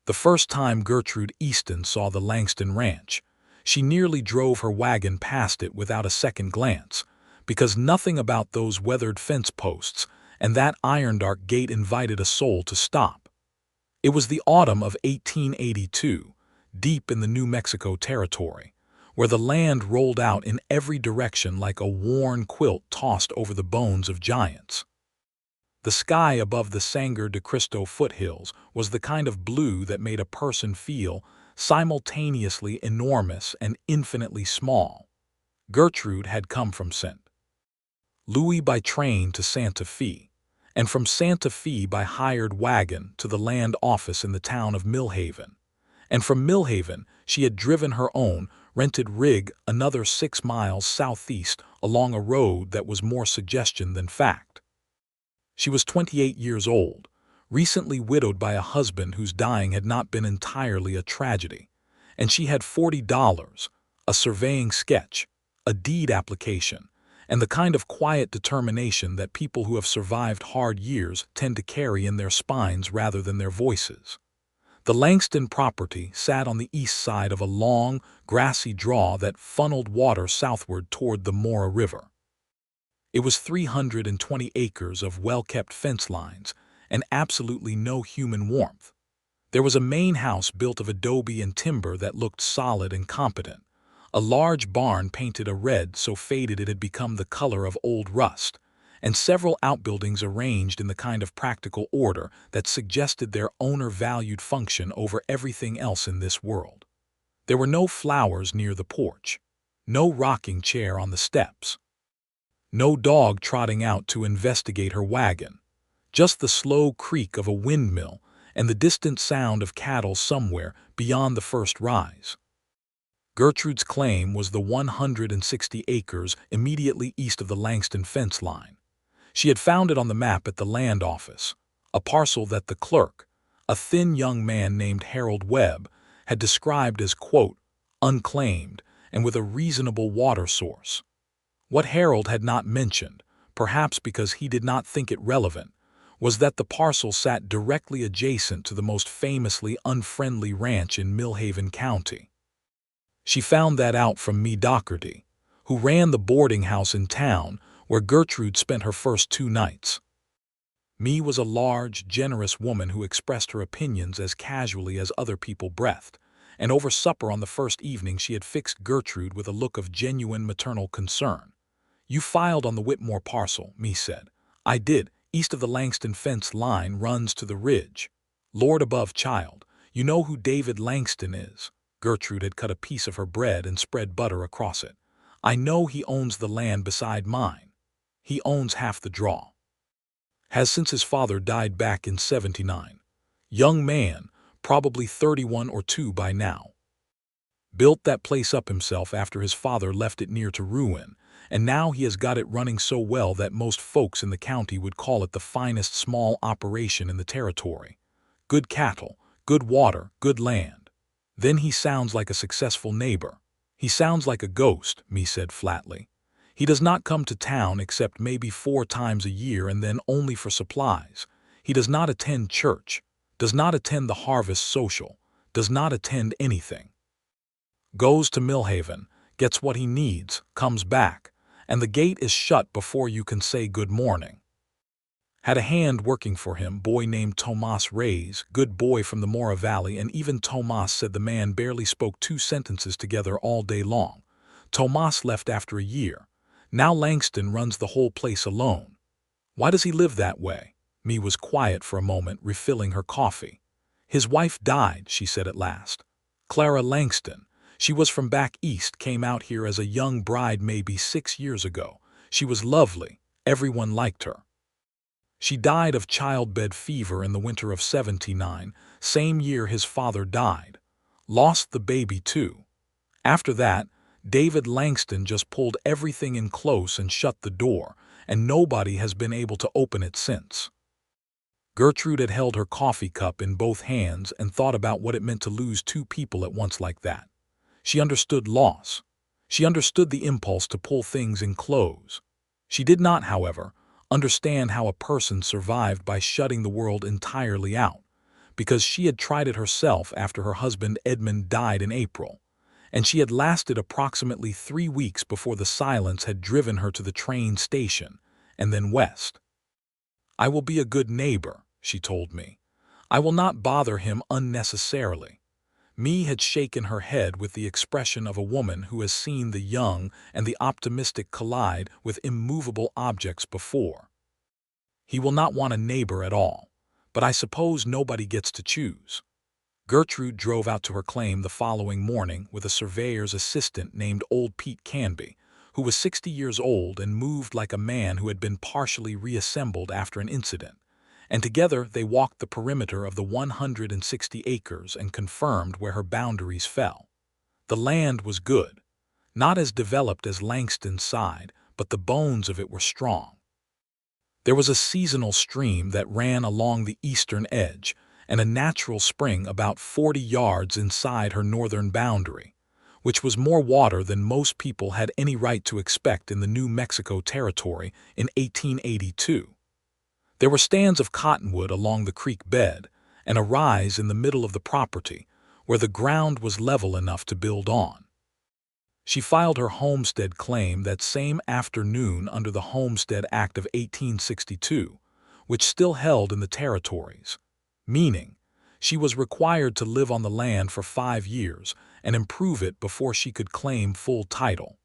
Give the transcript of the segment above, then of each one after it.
The first time Gertrude Easton saw the Langston ranch, she nearly drove her wagon past it without a second glance, because nothing about those weathered fence posts and that iron-dark gate invited a soul to stop. It was the autumn of 1882, deep in the New Mexico territory, where the land rolled out in every direction like a worn quilt tossed over the bones of giants. The sky above the Sangre de Cristo foothills was the kind of blue that made a person feel simultaneously enormous and infinitely small. Gertrude had come from St. Louis by train to Santa Fe, and from Santa Fe by hired wagon to the land office in the town of Millhaven. And from Millhaven she had driven her own rented rig another 6 miles southeast along a road that was more suggestion than fact. She was 28 years old, recently widowed by a husband whose dying had not been entirely a tragedy, and she had $40, a surveying sketch, a deed application, and the kind of quiet determination that people who have survived hard years tend to carry in their spines rather than their voices. The Langston property sat on the east side of a long, grassy draw that funneled water southward toward the Mora River. It was 320 acres of well-kept fence lines and absolutely no human warmth. There was a main house built of adobe and timber that looked solid and competent, a large barn painted a red so faded it had become the color of old rust, and several outbuildings arranged in the kind of practical order that suggested their owner valued function over everything else in this world. There were no flowers near the porch, no rocking chair on the steps, no dog trotting out to investigate her wagon, just the slow creak of a windmill and the distant sound of cattle somewhere beyond the first rise. Gertrude's claim was the 160 acres immediately east of the Langston fence line. She had found it on the map at the land office, a parcel that the clerk, a thin young man named Harold Webb, had described as, quote, unclaimed and with a reasonable water source. What Harold had not mentioned, perhaps because he did not think it relevant, was that the parcel sat directly adjacent to the most famously unfriendly ranch in Millhaven County. She found that out from Me Doherty, who ran the boarding house in town where Gertrude spent her first 2 nights. Me was a large, generous woman who expressed her opinions as casually as other people breathed, and over supper on the first evening she had fixed Gertrude with a look of genuine maternal concern. "You filed on the Whitmore parcel," Me said. "I did. East of the Langston fence line runs to the ridge. Lord above, child, you know who David Langston is." Gertrude had cut a piece of her bread and spread butter across it. "I know he owns the land beside mine. He owns half the draw. Has since his father died back in '79. Young man, probably 31 or 2 by now. Built that place up himself after his father left it near to ruin, and now he has got it running so well that most folks in the county would call it the finest small operation in the territory. Good cattle, good water, good land. Then he sounds like a successful neighbor. He sounds like a ghost," Me said flatly. "He does not come to town except maybe 4 times a year and then only for supplies. He does not attend church, does not attend the harvest social, does not attend anything. Goes to Millhaven, gets what he needs, comes back, and the gate is shut before you can say good morning. Had a hand working for him, boy named Tomas Reyes, good boy from the Mora Valley, and even Tomas said the man barely spoke 2 sentences together all day long. Tomas left after a year. Now Langston runs the whole place alone. Why does he live that way?" Me was quiet for a moment, refilling her coffee. "His wife died," she said at last. "Clara Langston. She was from back east, came out here as a young bride maybe 6 years ago. She was lovely. Everyone liked her. She died of childbed fever in the winter of '79, same year his father died. Lost the baby too. After that, David Langston just pulled everything in close and shut the door, and nobody has been able to open it since." Gertrude had held her coffee cup in both hands and thought about what it meant to lose 2 people at once like that. She understood loss. She understood the impulse to pull things in close. She did not, however, understand how a person survived by shutting the world entirely out, because she had tried it herself after her husband Edmund died in April, and she had lasted approximately 3 weeks before the silence had driven her to the train station and then west. "I will be a good neighbor," she told me. "I will not bother him unnecessarily." Me had shaken her head with the expression of a woman who has seen the young and the optimistic collide with immovable objects before. "He will not want a neighbor at all, but I suppose nobody gets to choose." Gertrude drove out to her claim the following morning with a surveyor's assistant named Old Pete Canby, who was 60 years old and moved like a man who had been partially reassembled after an incident, and together they walked the perimeter of the 160 acres and confirmed where her boundaries fell. The land was good, not as developed as Langston's side, but the bones of it were strong. There was a seasonal stream that ran along the eastern edge, and a natural spring about 40 yards inside her northern boundary, which was more water than most people had any right to expect in the New Mexico Territory in 1882. There were stands of cottonwood along the creek bed, and a rise in the middle of the property, where the ground was level enough to build on. She filed her homestead claim that same afternoon under the Homestead Act of 1862, which still held in the territories, meaning she was required to live on the land for 5 years and improve it before she could claim full title.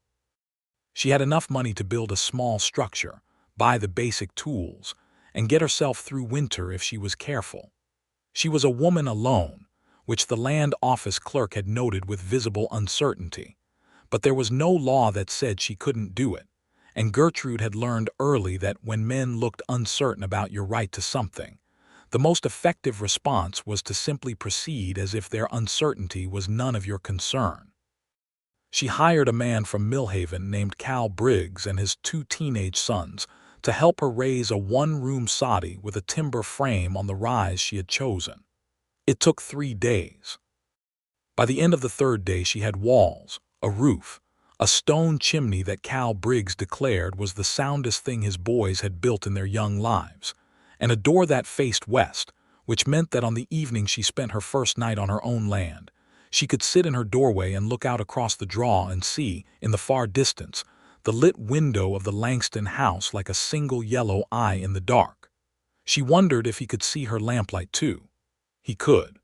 She had enough money to build a small structure, buy the basic tools, and get herself through winter if she was careful. She was a woman alone, which the land office clerk had noted with visible uncertainty, but there was no law that said she couldn't do it, and Gertrude had learned early that when men looked uncertain about your right to something, the most effective response was to simply proceed as if their uncertainty was none of your concern. She hired a man from Millhaven named Cal Briggs and his 2 teenage sons to help her raise a 1-room soddy with a timber frame on the rise she had chosen. It took 3 days. By the end of the 3rd day she had walls, a roof, a stone chimney that Cal Briggs declared was the soundest thing his boys had built in their young lives, and a door that faced west, which meant that on the evening she spent her first night on her own land, she could sit in her doorway and look out across the draw and see, in the far distance, the lit window of the Langston house like a single yellow eye in the dark. She wondered if he could see her lamplight too. He could.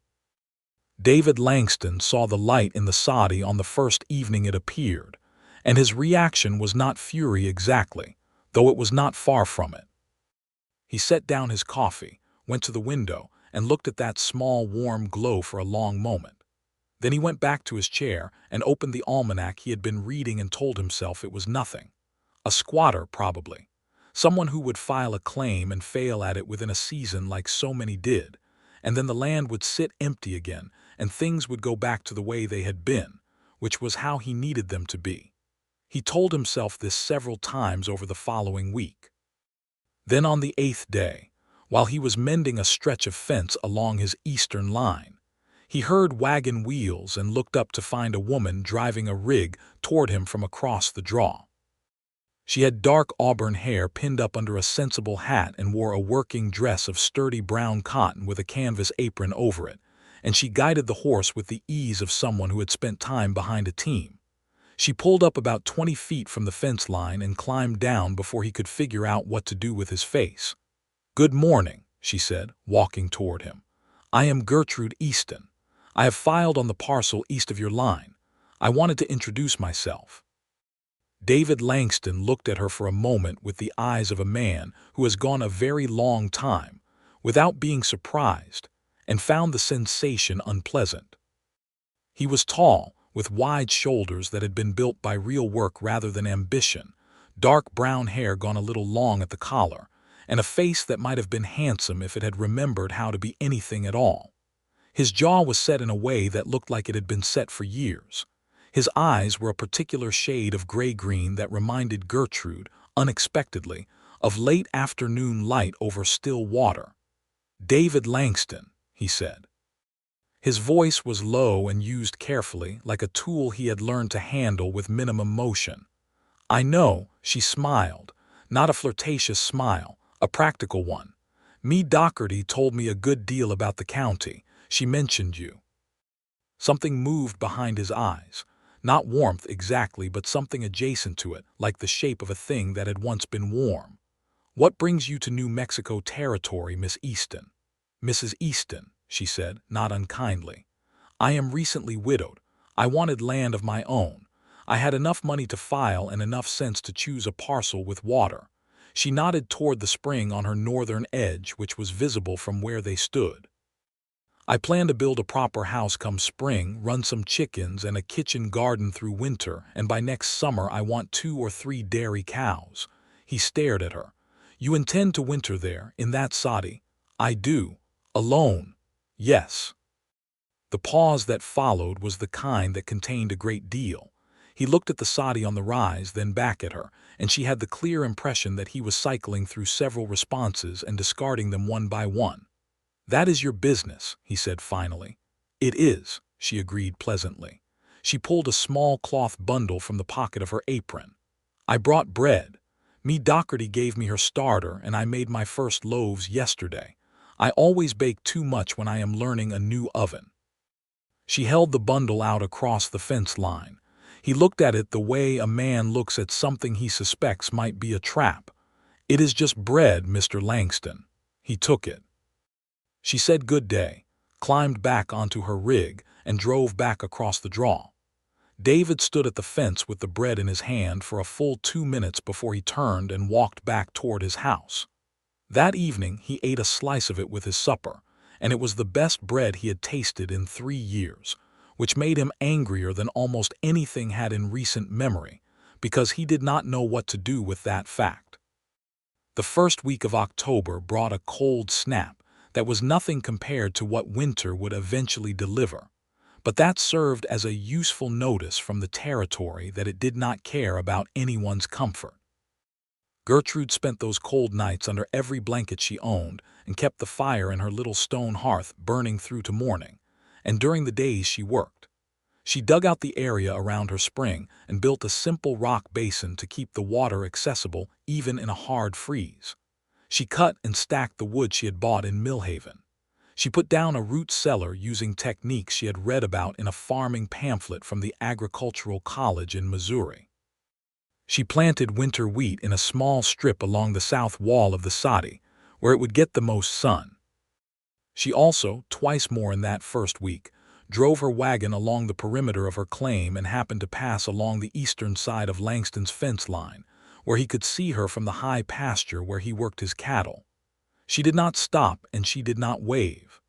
David Langston saw the light in the soddy on the first evening it appeared, and his reaction was not fury exactly, though it was not far from it. He set down his coffee, went to the window, and looked at that small warm glow for a long moment. Then he went back to his chair and opened the almanac he had been reading and told himself it was nothing. A squatter, probably. Someone who would file a claim and fail at it within a season like so many did, and then the land would sit empty again and things would go back to the way they had been, which was how he needed them to be. He told himself this several times over the following week. Then on the 8th day, while he was mending a stretch of fence along his eastern line, he heard wagon wheels and looked up to find a woman driving a rig toward him from across the draw. She had dark auburn hair pinned up under a sensible hat and wore a working dress of sturdy brown cotton with a canvas apron over it, and she guided the horse with the ease of someone who had spent time behind a team. She pulled up about 20 feet from the fence line and climbed down before he could figure out what to do with his face. "Good morning," she said, walking toward him. "I am Gertrude Easton. I have filed on the parcel east of your line. I wanted to introduce myself." David Langston looked at her for a moment with the eyes of a man who has gone a very long time without being surprised, and found the sensation unpleasant. He was tall, with wide shoulders that had been built by real work rather than ambition, dark brown hair gone a little long at the collar, and a face that might have been handsome if it had remembered how to be anything at all. His jaw was set in a way that looked like it had been set for years. His eyes were a particular shade of gray-green that reminded Gertrude, unexpectedly, of late afternoon light over still water. "David Langston," he said. His voice was low and used carefully, like a tool he had learned to handle with minimum motion. "I know," she smiled, not a flirtatious smile, a practical one. Me Doherty told me a good deal about the county. She mentioned you." Something moved behind his eyes. Not warmth exactly, but something adjacent to it, like the shape of a thing that had once been warm. "What brings you to New Mexico territory, Miss Easton?" "Mrs. Easton," she said, not unkindly. "I am recently widowed. I wanted land of my own. I had enough money to file and enough sense to choose a parcel with water." She nodded toward the spring on her northern edge, which was visible from where they stood. "I plan to build a proper house come spring, run some chickens and a kitchen garden through winter, and by next summer I want 2 or 3 dairy cows." He stared at her. "You intend to winter there, in that soddy?" "I do. Alone?" "Yes." The pause that followed was the kind that contained a great deal. He looked at the soddy on the rise, then back at her, and she had the clear impression that he was cycling through several responses and discarding them one by one. "That is your business," he said finally. "It is," she agreed pleasantly. She pulled a small cloth bundle from the pocket of her apron. "I brought bread. Me Doherty gave me her starter, and I made my first loaves yesterday. I always bake too much when I am learning a new oven." She held the bundle out across the fence line. He looked at it the way a man looks at something he suspects might be a trap. "It is just bread, Mr. Langston." He took it. She said good day, climbed back onto her rig, and drove back across the draw. David stood at the fence with the bread in his hand for a full 2 minutes before he turned and walked back toward his house. That evening he ate a slice of it with his supper, and it was the best bread he had tasted in 3 years, which made him angrier than almost anything had in recent memory, because he did not know what to do with that fact. The first week of October brought a cold snap that was nothing compared to what winter would eventually deliver, but that served as a useful notice from the territory that it did not care about anyone's comfort. Gertrude spent those cold nights under every blanket she owned and kept the fire in her little stone hearth burning through to morning, and during the days she worked. She dug out the area around her spring and built a simple rock basin to keep the water accessible even in a hard freeze. She cut and stacked the wood she had bought in Millhaven. She put down a root cellar using techniques she had read about in a farming pamphlet from the agricultural college in Missouri. She planted winter wheat in a small strip along the south wall of the soddy, where it would get the most sun. She also, twice more in that first week, drove her wagon along the perimeter of her claim and happened to pass along the eastern side of Langston's fence line, where he could see her from the high pasture where he worked his cattle. She did not stop and she did not wave.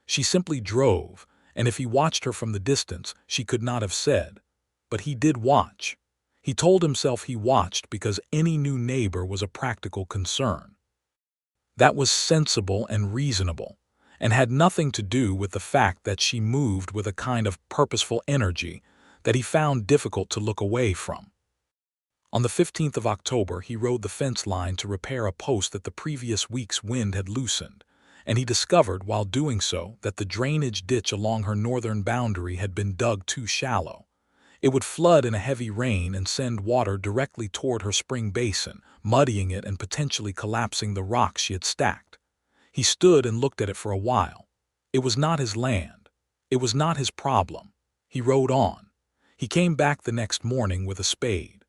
She simply drove, and if he watched her from the distance, she could not have said. But he did watch. He told himself he watched because any new neighbor was a practical concern. That was sensible and reasonable, and had nothing to do with the fact that she moved with a kind of purposeful energy that he found difficult to look away from. On the 15th of October, he rode the fence line to repair a post that the previous week's wind had loosened, and he discovered while doing so that the drainage ditch along her northern boundary had been dug too shallow. It would flood in a heavy rain and send water directly toward her spring basin, muddying it and potentially collapsing the rocks she had stacked. He stood and looked at it for a while. It was not his land. It was not his problem. He rode on. He came back the next morning with a spade.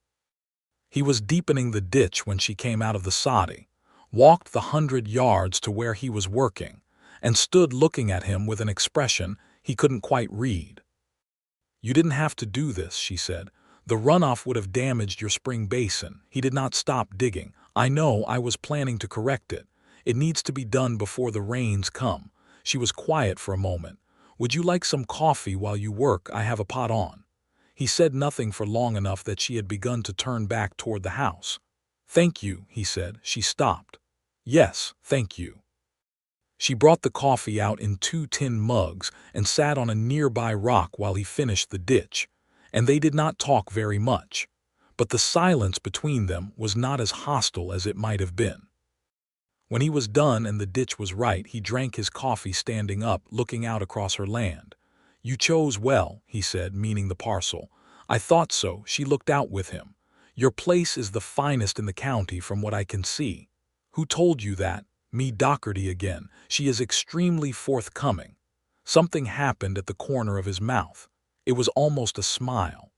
He was deepening the ditch when she came out of the soddy, walked the 100 yards to where he was working, and stood looking at him with an expression he couldn't quite read. "You didn't have to do this," she said. "The runoff would have damaged your spring basin." He did not stop digging. "I know, I was planning to correct it. It needs to be done before the rains come." She was quiet for a moment. "Would you like some coffee while you work? I have a pot on." He said nothing for long enough that she had begun to turn back toward the house. "Thank you," he said. She stopped. "Yes, thank you." She brought the coffee out in 2 tin mugs and sat on a nearby rock while he finished the ditch, and they did not talk very much, but the silence between them was not as hostile as it might have been. When he was done and the ditch was right, he drank his coffee standing up, looking out across her land. "You chose well," he said, meaning the parcel. "I thought so." She looked out with him. "Your place is the finest in the county from what I can see." "Who told you that?" Me Doherty again. She is extremely forthcoming. Something happened at the corner of his mouth. It was almost a smile.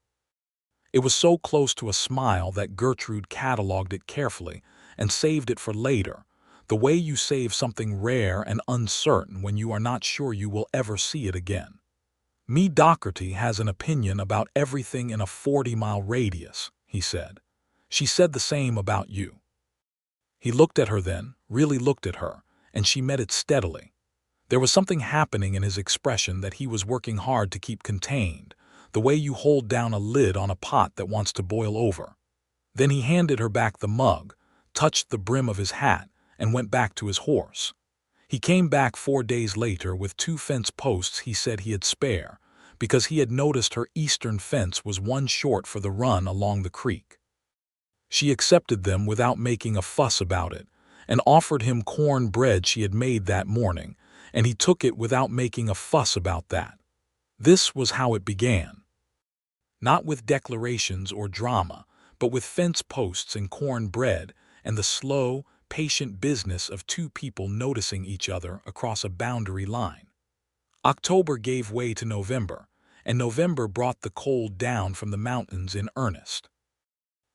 It was so close to a smile that Gertrude catalogued it carefully and saved it for later, the way you save something rare and uncertain when you are not sure you will ever see it again. Me Doherty has an opinion about everything in a 40-mile radius, he said. She said the same about you. He looked at her then, really looked at her, and she met it steadily. There was something happening in his expression that he was working hard to keep contained, the way you hold down a lid on a pot that wants to boil over. Then he handed her back the mug, touched the brim of his hat, and went back to his horse. He came back 4 days later with 2 fence posts he said he had spare, because he had noticed her eastern fence was one short for the run along the creek. She accepted them without making a fuss about it, and offered him corn bread she had made that morning, and he took it without making a fuss about that. This was how it began. Not with declarations or drama, but with fence posts and corn bread, and the slow, patient business of 2 people noticing each other across a boundary line. October gave way to November, and November brought the cold down from the mountains in earnest.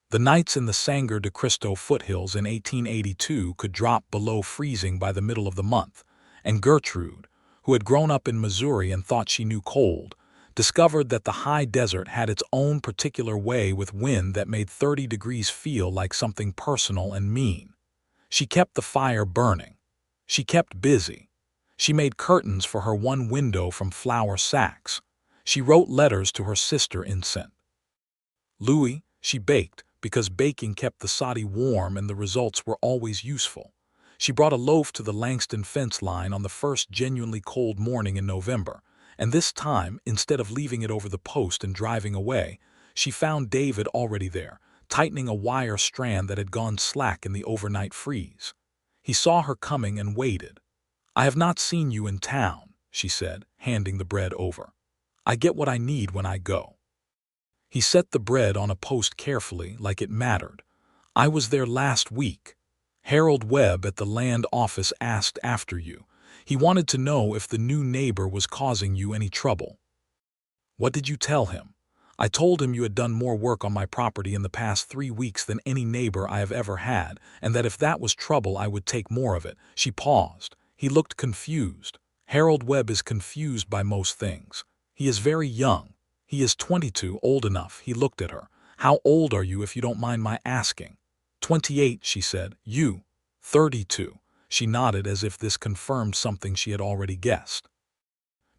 The nights in the Sangre de Cristo foothills in 1882 could drop below freezing by the middle of the month, and Gertrude, who had grown up in Missouri and thought she knew cold, discovered that the high desert had its own particular way with wind that made 30 degrees feel like something personal and mean. She kept the fire burning. She kept busy. She made curtains for her one window from flour sacks. She wrote letters to her sister in St. Louis. She baked, because baking kept the soddy warm and the results were always useful. She brought a loaf to the Langston fence line on the first genuinely cold morning in November, and this time, instead of leaving it over the post and driving away, she found David already there, tightening a wire strand that had gone slack in the overnight freeze. He saw her coming and waited. "I have not seen you in town," she said, handing the bread over. "I get what I need when I go." He set the bread on a post carefully, like it mattered. "I was there last week. Harold Webb at the land office asked after you. He wanted to know if the new neighbor was causing you any trouble." "What did you tell him?" "I told him you had done more work on my property in the past 3 weeks than any neighbor I have ever had, and that if that was trouble I would take more of it." She paused. He looked confused. Harold Webb is confused by most things. He is very young. He is 22, old enough. He looked at her. "How old are you, if you don't mind my asking?" 28, she said. "You?" 32. She nodded as if this confirmed something she had already guessed.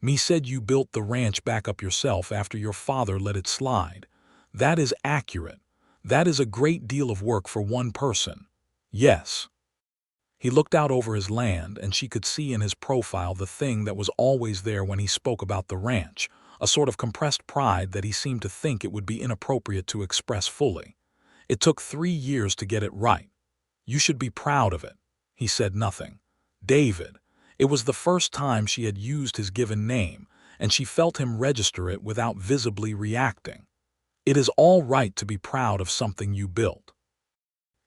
"Me said you built the ranch back up yourself after your father let it slide." "That is accurate. That is a great deal of work for one person." "Yes." He looked out over his land, and she could see in his profile the thing that was always there when he spoke about the ranch, a sort of compressed pride that he seemed to think it would be inappropriate to express fully. "It took 3 years to get it right. You should be proud of it." He said nothing. "David." It was the first time she had used his given name, and she felt him register it without visibly reacting. "It is all right to be proud of something you built."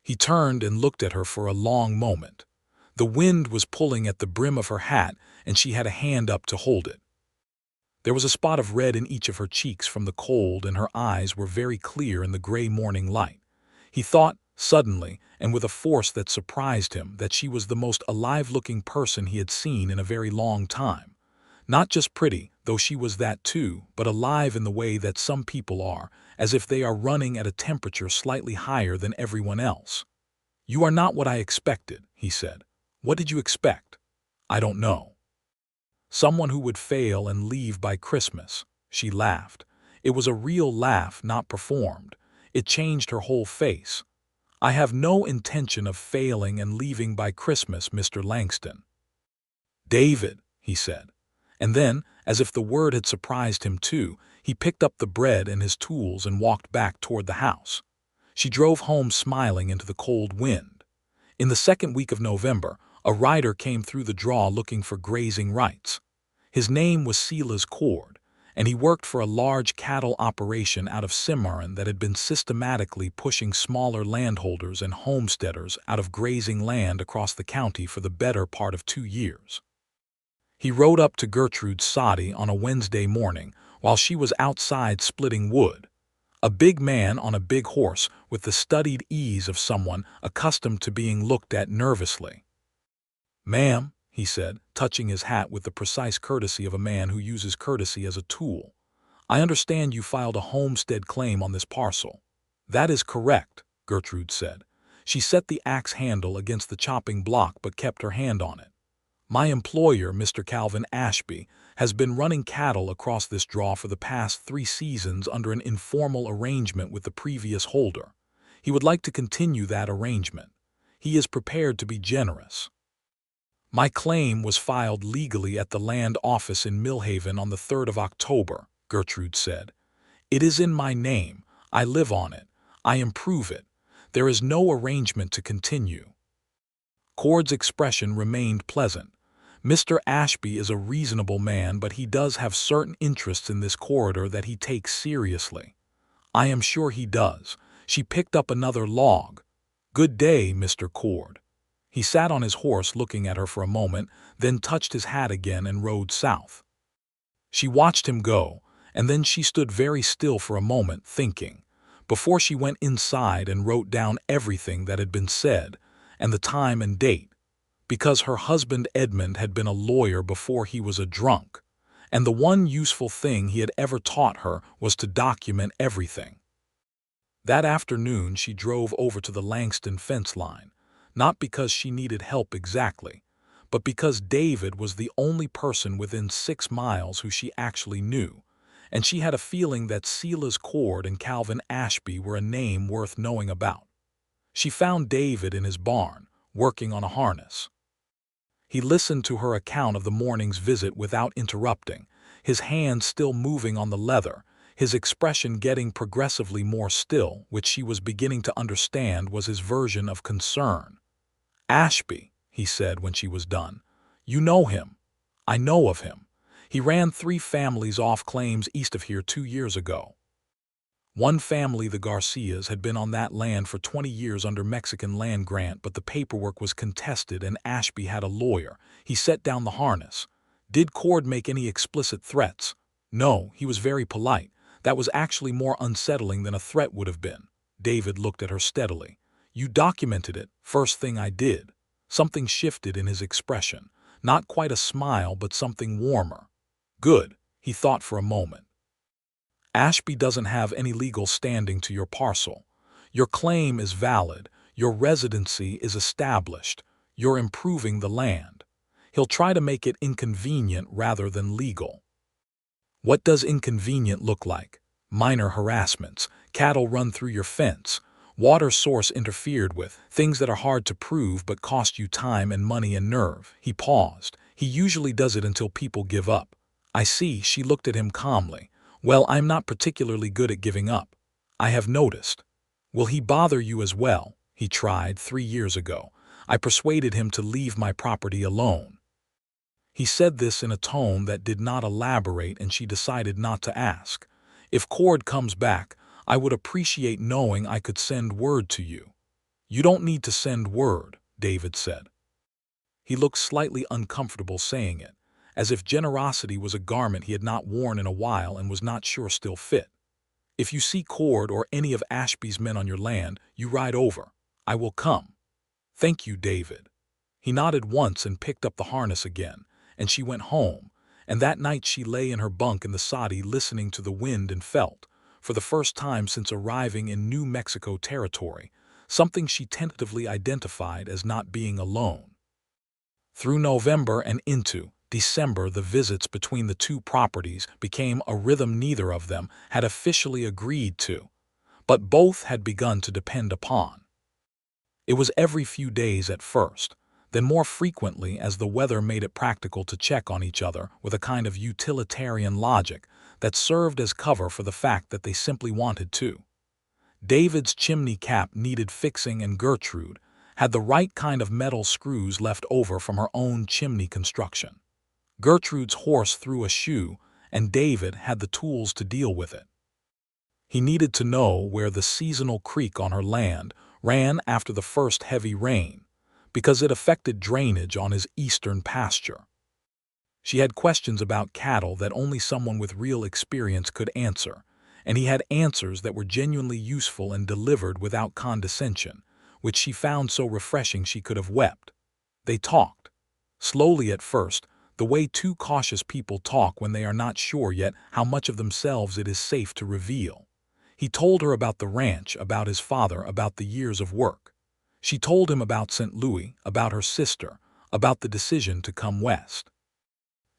He turned and looked at her for a long moment. The wind was pulling at the brim of her hat, and she had a hand up to hold it. There was a spot of red in each of her cheeks from the cold, and her eyes were very clear in the gray morning light. He thought, suddenly, and with a force that surprised him, that she was the most alive-looking person he had seen in a very long time. Not just pretty, though she was that too, but alive in the way that some people are, as if they are running at a temperature slightly higher than everyone else. "You are not what I expected," he said. "What did you expect?" "I don't know." "Someone who would fail and leave by Christmas." She laughed. It was a real laugh, not performed. It changed her whole face. "I have no intention of failing and leaving by Christmas, Mr. Langston." "David," he said. And then, as if the word had surprised him too, he picked up the bread and his tools and walked back toward the house. She drove home smiling into the cold wind. In the second week of November, a rider came through the draw looking for grazing rights. His name was Silas Cord, and he worked for a large cattle operation out of Cimarron that had been systematically pushing smaller landholders and homesteaders out of grazing land across the county for the better part of 2 years. He rode up to Gertrude's soddy on a Wednesday morning while she was outside splitting wood, a big man on a big horse with the studied ease of someone accustomed to being looked at nervously. "Ma'am," he said, touching his hat with the precise courtesy of a man who uses courtesy as a tool, "I understand you filed a homestead claim on this parcel." "That is correct," Gertrude said. She set the axe handle against the chopping block but kept her hand on it. "My employer, Mr. Calvin Ashby, has been running cattle across this draw for the past 3 seasons under an informal arrangement with the previous holder. He would like to continue that arrangement. He is prepared to be generous." "My claim was filed legally at the land office in Millhaven on the 3rd of October, Gertrude said. "It is in my name. I live on it. I improve it. There is no arrangement to continue." Cord's expression remained pleasant. "Mr. Ashby is a reasonable man, but he does have certain interests in this corridor that he takes seriously." "I am sure he does." She picked up another log. "Good day, Mr. Cord." He sat on his horse looking at her for a moment, then touched his hat again and rode south. She watched him go, and then she stood very still for a moment, thinking, before she went inside and wrote down everything that had been said, and the time and date, because her husband Edmund had been a lawyer before he was a drunk, and the one useful thing he had ever taught her was to document everything. That afternoon she drove over to the Langston fence line, not because she needed help exactly, but because David was the only person within 6 miles who she actually knew, and she had a feeling that Silas Cord and Calvin Ashby were a name worth knowing about. She found David in his barn, working on a harness. He listened to her account of the morning's visit without interrupting, his hands still moving on the leather, his expression getting progressively more still, which she was beginning to understand was his version of concern. "Ashby," he said when she was done. "You know him." "I know of him. He ran 3 families off claims east of here 2 years ago. One family, the Garcias, had been on that land for 20 years under Mexican land grant, but the paperwork was contested and Ashby had a lawyer." He set down the harness. "Did Cord make any explicit threats?" "No, he was very polite. That was actually more unsettling than a threat would have been." David looked at her steadily. "You documented it, first thing I did." Something shifted in his expression. Not quite a smile, but something warmer. "Good." He thought for a moment. "Ashby doesn't have any legal standing to your parcel. Your claim is valid. Your residency is established. You're improving the land. He'll try to make it inconvenient rather than legal." "What does inconvenient look like?" "Minor harassments, cattle run through your fence, water source interfered with, things that are hard to prove but cost you time and money and nerve." He paused. "He usually does it until people give up." "I see." She looked at him calmly. "Well, I'm not particularly good at giving up. I have noticed." "Will he bother you as well?" "He tried 3 years ago. I persuaded him to leave my property alone." He said this in a tone that did not elaborate, and she decided not to ask. "If Cord comes back, I would appreciate knowing I could send word to you." "You don't need to send word," David said. He looked slightly uncomfortable saying it, as if generosity was a garment he had not worn in a while and was not sure still fit. "If you see Cord or any of Ashby's men on your land, you ride over. I will come." "Thank you, David." He nodded once and picked up the harness again, and she went home, and that night she lay in her bunk in the soddy listening to the wind and felt, for the first time since arriving in New Mexico territory, something she tentatively identified as not being alone. Through November and into December, the visits between the 2 properties became a rhythm neither of them had officially agreed to, but both had begun to depend upon. It was every few days at first, then more frequently as the weather made it practical to check on each other with a kind of utilitarian logic that served as cover for the fact that they simply wanted to. David's chimney cap needed fixing, and Gertrude had the right kind of metal screws left over from her own chimney construction. Gertrude's horse threw a shoe, and David had the tools to deal with it. He needed to know where the seasonal creek on her land ran after the first heavy rain, because it affected drainage on his eastern pasture. She had questions about cattle that only someone with real experience could answer, and he had answers that were genuinely useful and delivered without condescension, which she found so refreshing she could have wept. They talked. Slowly at first, the way two cautious people talk when they are not sure yet how much of themselves it is safe to reveal. He told her about the ranch, about his father, about the years of work. She told him about St. Louis, about her sister, about the decision to come west.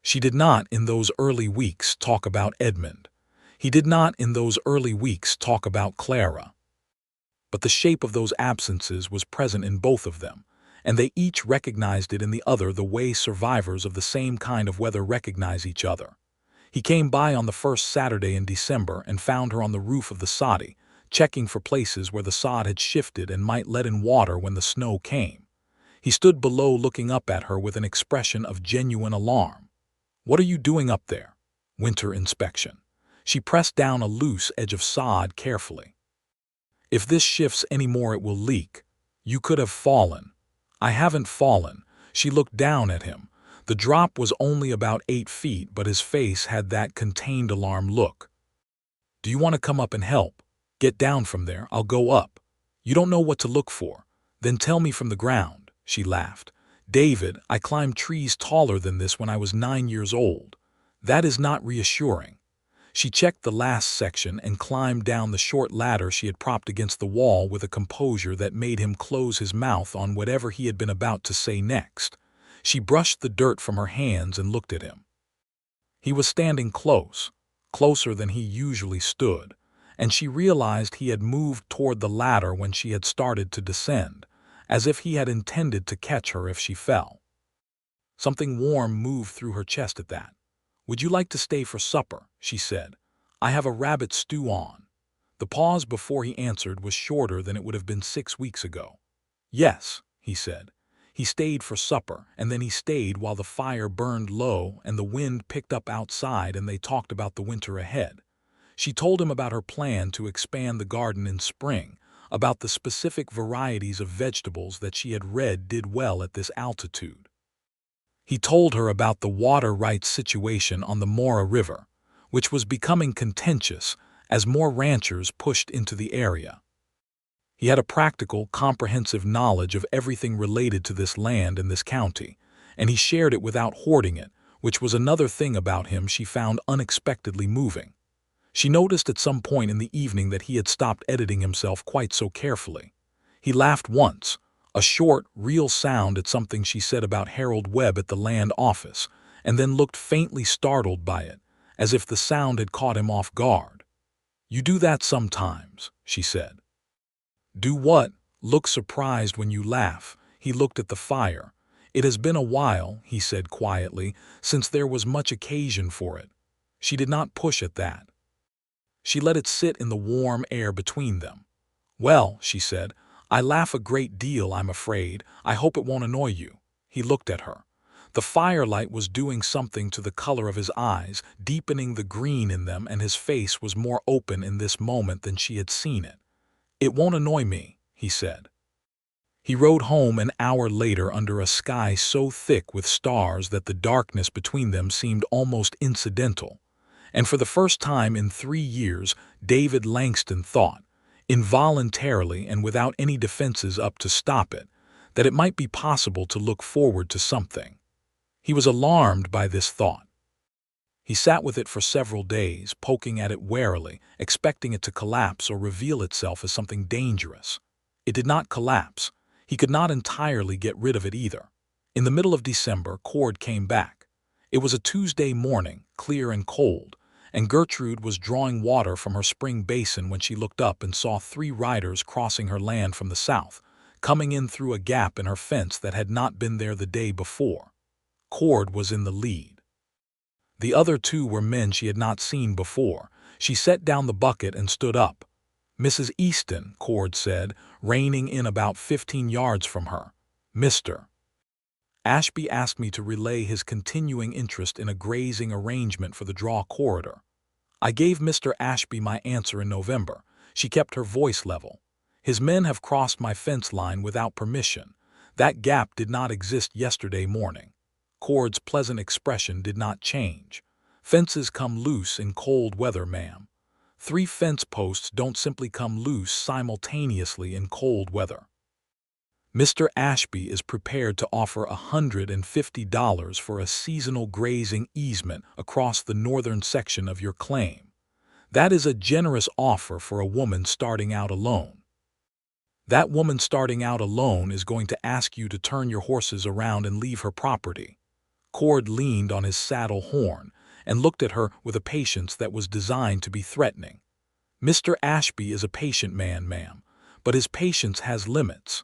She did not, in those early weeks, talk about Edmund. He did not, in those early weeks, talk about Clara. But the shape of those absences was present in both of them, and they each recognized it in the other the way survivors of the same kind of weather recognize each other. He came by on the first Saturday in December and found her on the roof of the soddy, checking for places where the sod had shifted and might let in water when the snow came. He stood below looking up at her with an expression of genuine alarm. "What are you doing up there?" "Winter inspection." She pressed down a loose edge of sod carefully. "If this shifts any more it will leak. You could have fallen." "I haven't fallen." She looked down at him. The drop was only about 8 feet, but his face had that contained alarm look. "Do you want to come up and help?" "Get down from there, I'll go up." "You don't know what to look for." "Then tell me from the ground." She laughed. "David, I climbed trees taller than this when I was 9 years old. That is not reassuring." She checked the last section and climbed down the short ladder she had propped against the wall with a composure that made him close his mouth on whatever he had been about to say next. She brushed the dirt from her hands and looked at him. He was standing close, closer than he usually stood, and she realized he had moved toward the ladder when she had started to descend, as if he had intended to catch her if she fell. Something warm moved through her chest at that. "Would you like to stay for supper?" she said. "I have a rabbit stew on." The pause before he answered was shorter than it would have been 6 weeks ago. "Yes," he said. He stayed for supper, and then he stayed while the fire burned low and the wind picked up outside, and they talked about the winter ahead. She told him about her plan to expand the garden in spring, about the specific varieties of vegetables that she had read did well at this altitude. He told her about the water rights situation on the Mora River, which was becoming contentious as more ranchers pushed into the area. He had a practical, comprehensive knowledge of everything related to this land and this county, and he shared it without hoarding it, which was another thing about him she found unexpectedly moving. She noticed at some point in the evening that he had stopped editing himself quite so carefully. He laughed once, a short, real sound at something she said about Harold Webb at the land office, and then looked faintly startled by it, as if the sound had caught him off guard. "You do that sometimes," she said. "Do what?" "Look surprised when you laugh." He looked at the fire. "It has been a while," he said quietly, "since there was much occasion for it." She did not push at that. She let it sit in the warm air between them. "Well," she said, "I laugh a great deal, I'm afraid. I hope it won't annoy you." He looked at her. The firelight was doing something to the color of his eyes, deepening the green in them, and his face was more open in this moment than she had seen it. "It won't annoy me," he said. He rode home an hour later under a sky so thick with stars that the darkness between them seemed almost incidental. And for the first time in 3 years, David Langston thought, involuntarily and without any defenses up to stop it, that it might be possible to look forward to something. He was alarmed by this thought. He sat with it for several days, poking at it warily, expecting it to collapse or reveal itself as something dangerous. It did not collapse. He could not entirely get rid of it either. In the middle of December, Cord came back. It was a Tuesday morning, clear and cold, and Gertrude was drawing water from her spring basin when she looked up and saw 3 riders crossing her land from the south, coming in through a gap in her fence that had not been there the day before. Cord was in the lead. The other 2 were men she had not seen before. She set down the bucket and stood up. "Mrs. Easton," Cord said, reining in about 15 yards from her. "Mr." Ashby asked me to relay his continuing interest in a grazing arrangement for the draw corridor. I gave Mr. Ashby my answer in November. She kept her voice level. His men have crossed my fence line without permission. That gap did not exist yesterday morning. Cord's pleasant expression did not change. Fences come loose in cold weather, ma'am. 3 fence posts don't simply come loose simultaneously in cold weather. Mr. Ashby is prepared to offer $150 for a seasonal grazing easement across the northern section of your claim. That is a generous offer for a woman starting out alone. That woman starting out alone is going to ask you to turn your horses around and leave her property. Cord leaned on his saddle horn and looked at her with a patience that was designed to be threatening. Mr. Ashby is a patient man, ma'am, but his patience has limits.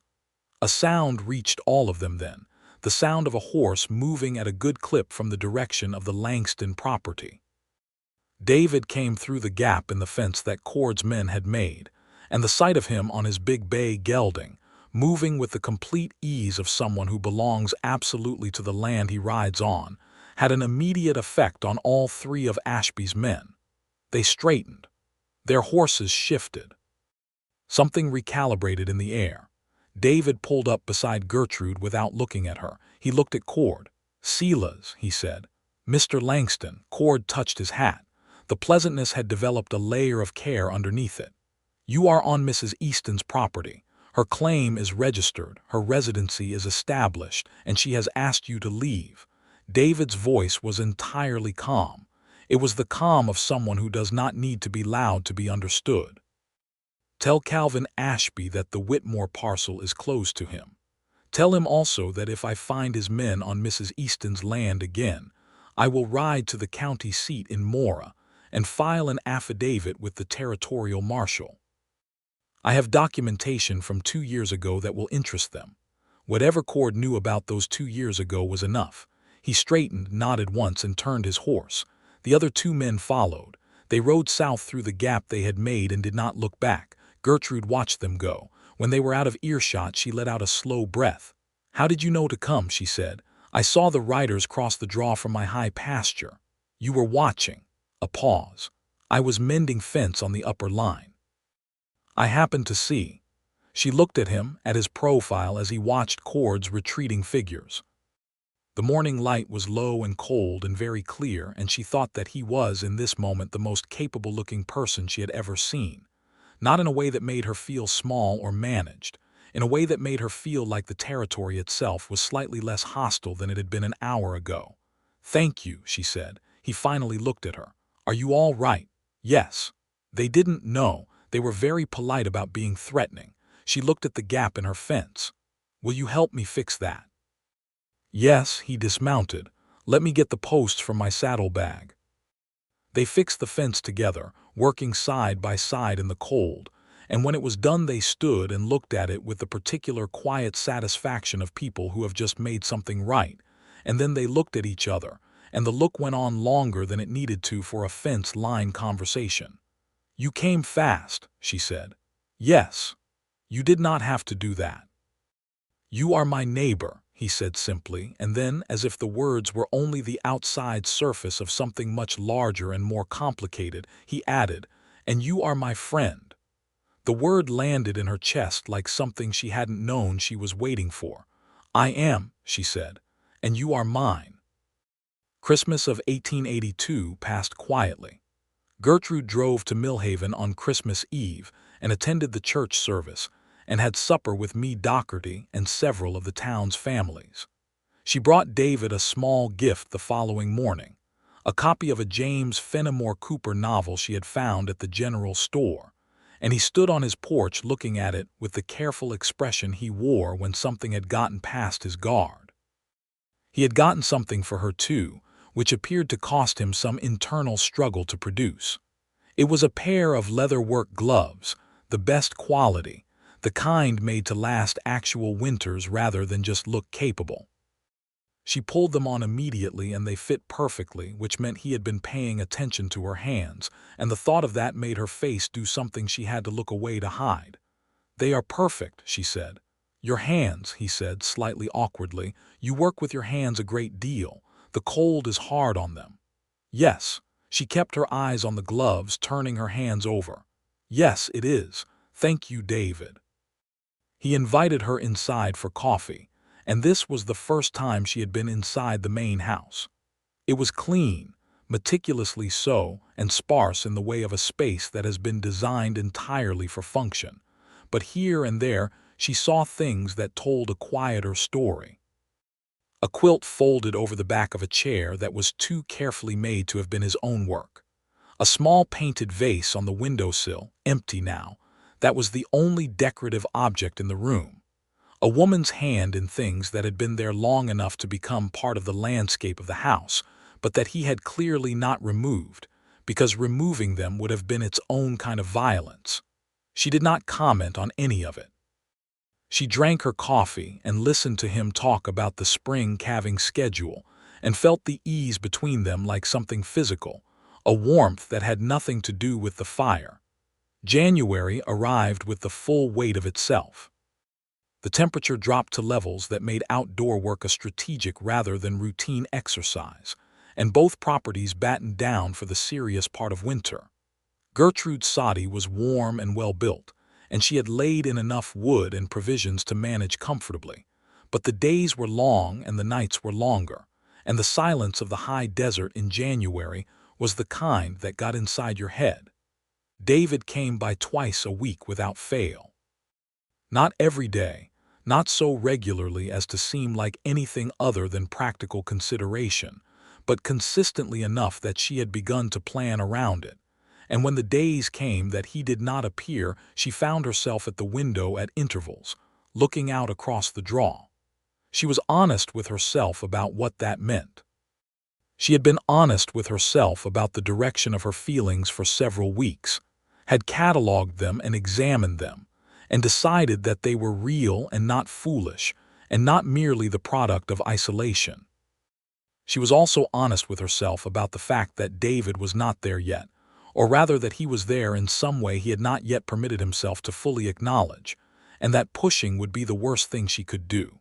A sound reached all of them then, the sound of a horse moving at a good clip from the direction of the Langston property. David came through the gap in the fence that Cord's men had made, and the sight of him on his big bay gelding, moving with the complete ease of someone who belongs absolutely to the land he rides on, had an immediate effect on all 3 of Ashby's men. They straightened. Their horses shifted. Something recalibrated in the air. David pulled up beside Gertrude without looking at her. He looked at Cord. "Silas," he said. "Mr. Langston." Cord touched his hat. The pleasantness had developed a layer of care underneath it. "You are on Mrs. Easton's property. Her claim is registered, her residency is established, and she has asked you to leave." David's voice was entirely calm. It was the calm of someone who does not need to be loud to be understood. "Tell Calvin Ashby that the Whitmore parcel is closed to him. Tell him also that if I find his men on Mrs. Easton's land again, I will ride to the county seat in Mora and file an affidavit with the territorial marshal. I have documentation from 2 years ago that will interest them." Whatever Cord knew about those 2 years ago was enough. He straightened, nodded once, and turned his horse. The other 2 men followed. They rode south through the gap they had made and did not look back. Gertrude watched them go. When they were out of earshot, she let out a slow breath. "How did you know to come?" she said. "I saw the riders cross the draw from my high pasture." "You were watching." A pause. "I was mending fence on the upper line. I happened to see." She looked at him, at his profile as he watched Cord's retreating figures. The morning light was low and cold and very clear, and she thought that he was, in this moment, the most capable-looking person she had ever seen. Not in a way that made her feel small or managed, in a way that made her feel like the territory itself was slightly less hostile than it had been an hour ago. "Thank you," she said. He finally looked at her. "Are you all right?" "Yes." They didn't know. They were very polite about being threatening. She looked at the gap in her fence. "Will you help me fix that?" "Yes." He dismounted. "Let me get the posts from my saddlebag." They fixed the fence together, working side by side in the cold, and when it was done they stood and looked at it with the particular quiet satisfaction of people who have just made something right, and then they looked at each other, and the look went on longer than it needed to for a fence-line conversation. "You came fast," she said. "Yes. You did not have to do that." "You are my neighbor," he said simply, and then, as if the words were only the outside surface of something much larger and more complicated, he added, "And you are my friend." The word landed in her chest like something she hadn't known she was waiting for. "I am," she said, "and you are mine." Christmas of 1882 passed quietly. Gertrude drove to Millhaven on Christmas Eve and attended the church service, and had supper with me, Docherty, and several of the town's families. She brought David a small gift the following morning, a copy of a James Fenimore Cooper novel she had found at the general store, and he stood on his porch looking at it with the careful expression he wore when something had gotten past his guard. He had gotten something for her too, which appeared to cost him some internal struggle to produce. It was a pair of leather-work gloves, the best quality, the kind made to last actual winters rather than just look capable. She pulled them on immediately and they fit perfectly, which meant he had been paying attention to her hands, and the thought of that made her face do something she had to look away to hide. "They are perfect," she said. Your hands, he said, slightly awkwardly. You work with your hands a great deal. The cold is hard on them. Yes. She kept her eyes on the gloves, turning her hands over. Yes, it is. Thank you, David. He invited her inside for coffee, and this was the first time she had been inside the main house. It was clean, meticulously so, and sparse in the way of a space that has been designed entirely for function. But here and there she saw things that told a quieter story. A quilt folded over the back of a chair that was too carefully made to have been his own work. A small painted vase on the windowsill, empty now, that was the only decorative object in the room. A woman's hand in things that had been there long enough to become part of the landscape of the house, but that he had clearly not removed, because removing them would have been its own kind of violence. She did not comment on any of it. She drank her coffee and listened to him talk about the spring calving schedule and felt the ease between them like something physical, a warmth that had nothing to do with the fire. January arrived with the full weight of itself. The temperature dropped to levels that made outdoor work a strategic rather than routine exercise, and both properties battened down for the serious part of winter. Gertrude's soddy was warm and well-built, and she had laid in enough wood and provisions to manage comfortably. But the days were long and the nights were longer, and the silence of the high desert in January was the kind that got inside your head. David came by twice a week without fail. Not every day, not so regularly as to seem like anything other than practical consideration, but consistently enough that she had begun to plan around it. And when the days came that he did not appear, she found herself at the window at intervals, looking out across the draw. She was honest with herself about what that meant. She had been honest with herself about the direction of her feelings for several weeks, had catalogued them and examined them, and decided that they were real and not foolish, and not merely the product of isolation. She was also honest with herself about the fact that David was not there yet, or rather that he was there in some way he had not yet permitted himself to fully acknowledge, and that pushing would be the worst thing she could do.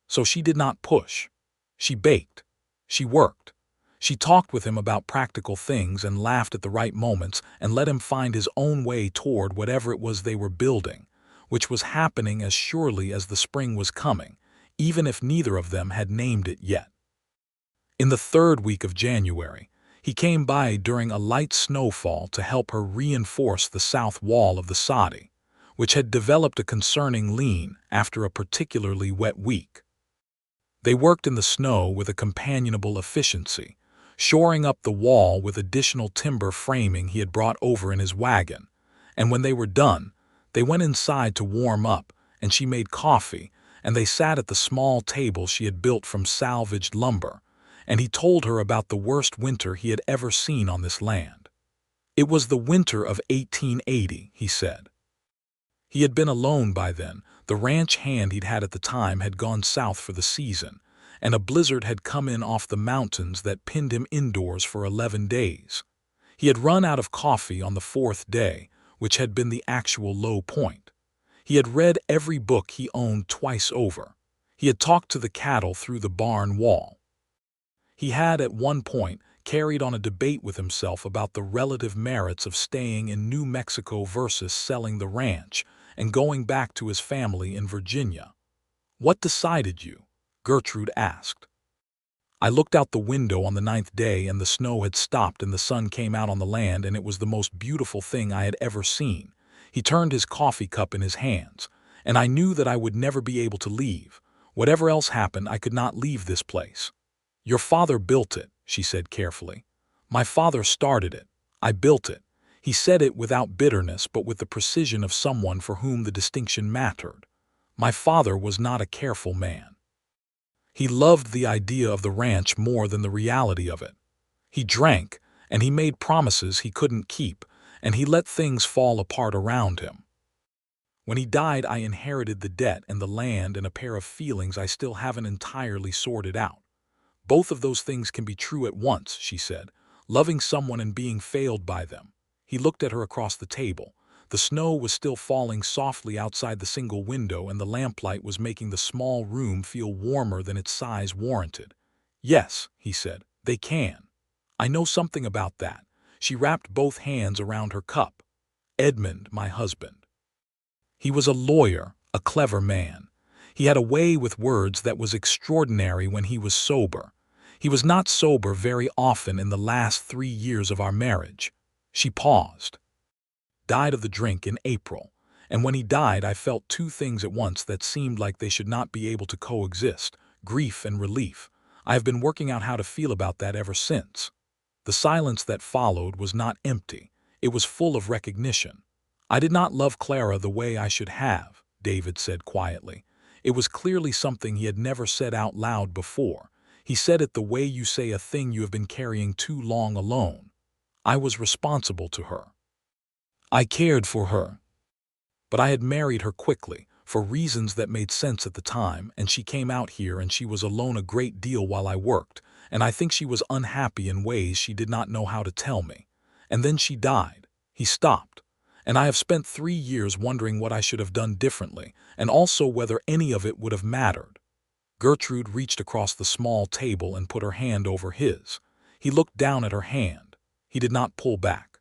So she did not push. She baked. She worked. She talked with him about practical things and laughed at the right moments and let him find his own way toward whatever it was they were building, which was happening as surely as the spring was coming, even if neither of them had named it yet. In the third week of January, he came by during a light snowfall to help her reinforce the south wall of the soddy, which had developed a concerning lean after a particularly wet week. They worked in the snow with a companionable efficiency, shoring up the wall with additional timber framing he had brought over in his wagon, and when they were done, they went inside to warm up, and she made coffee, and they sat at the small table she had built from salvaged lumber, and he told her about the worst winter he had ever seen on this land. It was the winter of 1880, he said. He had been alone by then. The ranch hand he'd had at the time had gone south for the season, and a blizzard had come in off the mountains that pinned him indoors for 11 days. He had run out of coffee on the 4th day, which had been the actual low point. He had read every book he owned twice over. He had talked to the cattle through the barn wall. He had, at one point, carried on a debate with himself about the relative merits of staying in New Mexico versus selling the ranch and going back to his family in Virginia. "What decided you?" Gertrude asked. "I looked out the window on the 9th day and the snow had stopped and the sun came out on the land and it was the most beautiful thing I had ever seen." He turned his coffee cup in his hands, "and I knew that I would never be able to leave. Whatever else happened, I could not leave this place." "Your father built it," she said carefully. "My father started it. I built it." He said it without bitterness but with the precision of someone for whom the distinction mattered. "My father was not a careful man. He loved the idea of the ranch more than the reality of it. He drank, and he made promises he couldn't keep, and he let things fall apart around him. When he died, I inherited the debt and the land and a pair of feelings I still haven't entirely sorted out. Both of those things can be true at once," she said, "loving someone and being failed by them." He looked at her across the table. The snow was still falling softly outside the single window, and the lamplight was making the small room feel warmer than its size warranted. "Yes," he said, "they can. I know something about that." She wrapped both hands around her cup. "Edmund, my husband. He was a lawyer, a clever man. He had a way with words that was extraordinary when he was sober. He was not sober very often in the last 3 years of our marriage." She paused. "Died of the drink in April, and when he died I felt two things at once that seemed like they should not be able to coexist: grief and relief. I have been working out how to feel about that ever since." The silence that followed was not empty. It was full of recognition. "I did not love Clara the way I should have," David said quietly. It was clearly something he had never said out loud before. He said it the way you say a thing you have been carrying too long alone. "I was responsible to her. I cared for her. But I had married her quickly, for reasons that made sense at the time, and she came out here and she was alone a great deal while I worked, and I think she was unhappy in ways she did not know how to tell me. And then she died." He stopped. "And I have spent 3 years wondering what I should have done differently, and also whether any of it would have mattered." Gertrude reached across the small table and put her hand over his. He looked down at her hand. He did not pull back.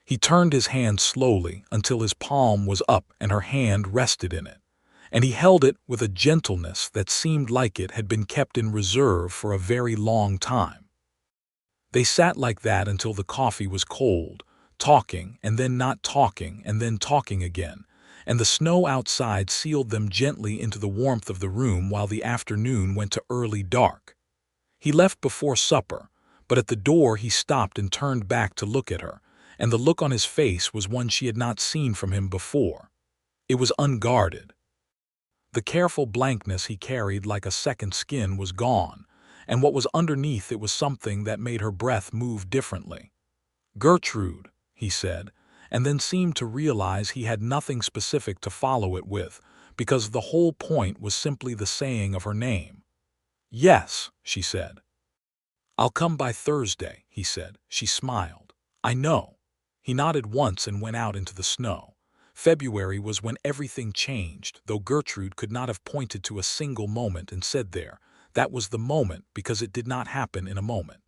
He turned his hand slowly until his palm was up and her hand rested in it, and he held it with a gentleness that seemed like it had been kept in reserve for a very long time. They sat like that until the coffee was cold, talking and then not talking and then talking again, and the snow outside sealed them gently into the warmth of the room while the afternoon went to early dark. He left before supper, but at the door he stopped and turned back to look at her, and the look on his face was one she had not seen from him before. It was unguarded. The careful blankness he carried like a second skin was gone, and what was underneath it was something that made her breath move differently. "Gertrude," he said, and then seemed to realize he had nothing specific to follow it with, because the whole point was simply the saying of her name. "Yes," she said. "I'll come by Thursday," he said. She smiled. "I know." He nodded once and went out into the snow. February was when everything changed, though Gertrude could not have pointed to a single moment and said there, "That was the moment," because it did not happen in a moment.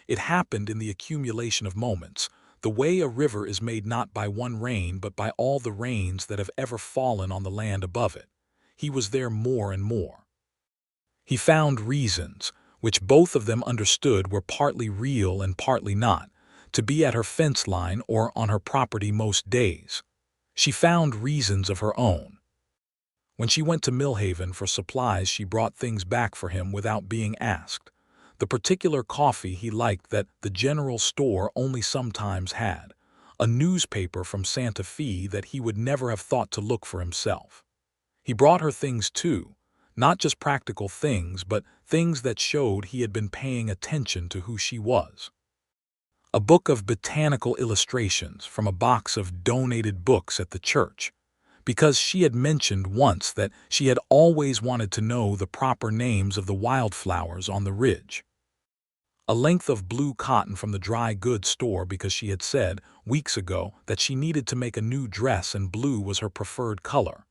It happened in the accumulation of moments, the way a river is made not by one rain but by all the rains that have ever fallen on the land above it. He was there more and more. He found reasons, which both of them understood were partly real and partly not, to be at her fence line or on her property most days. She found reasons of her own. When she went to Millhaven for supplies, she brought things back for him without being asked. The particular coffee he liked that the general store only sometimes had, a newspaper from Santa Fe that he would never have thought to look for himself. He brought her things too, not just practical things, but things that showed he had been paying attention to who she was. A book of botanical illustrations from a box of donated books at the church, because she had mentioned once that she had always wanted to know the proper names of the wildflowers on the ridge. A length of blue cotton from the dry goods store because she had said, weeks ago, that she needed to make a new dress and blue was her preferred color.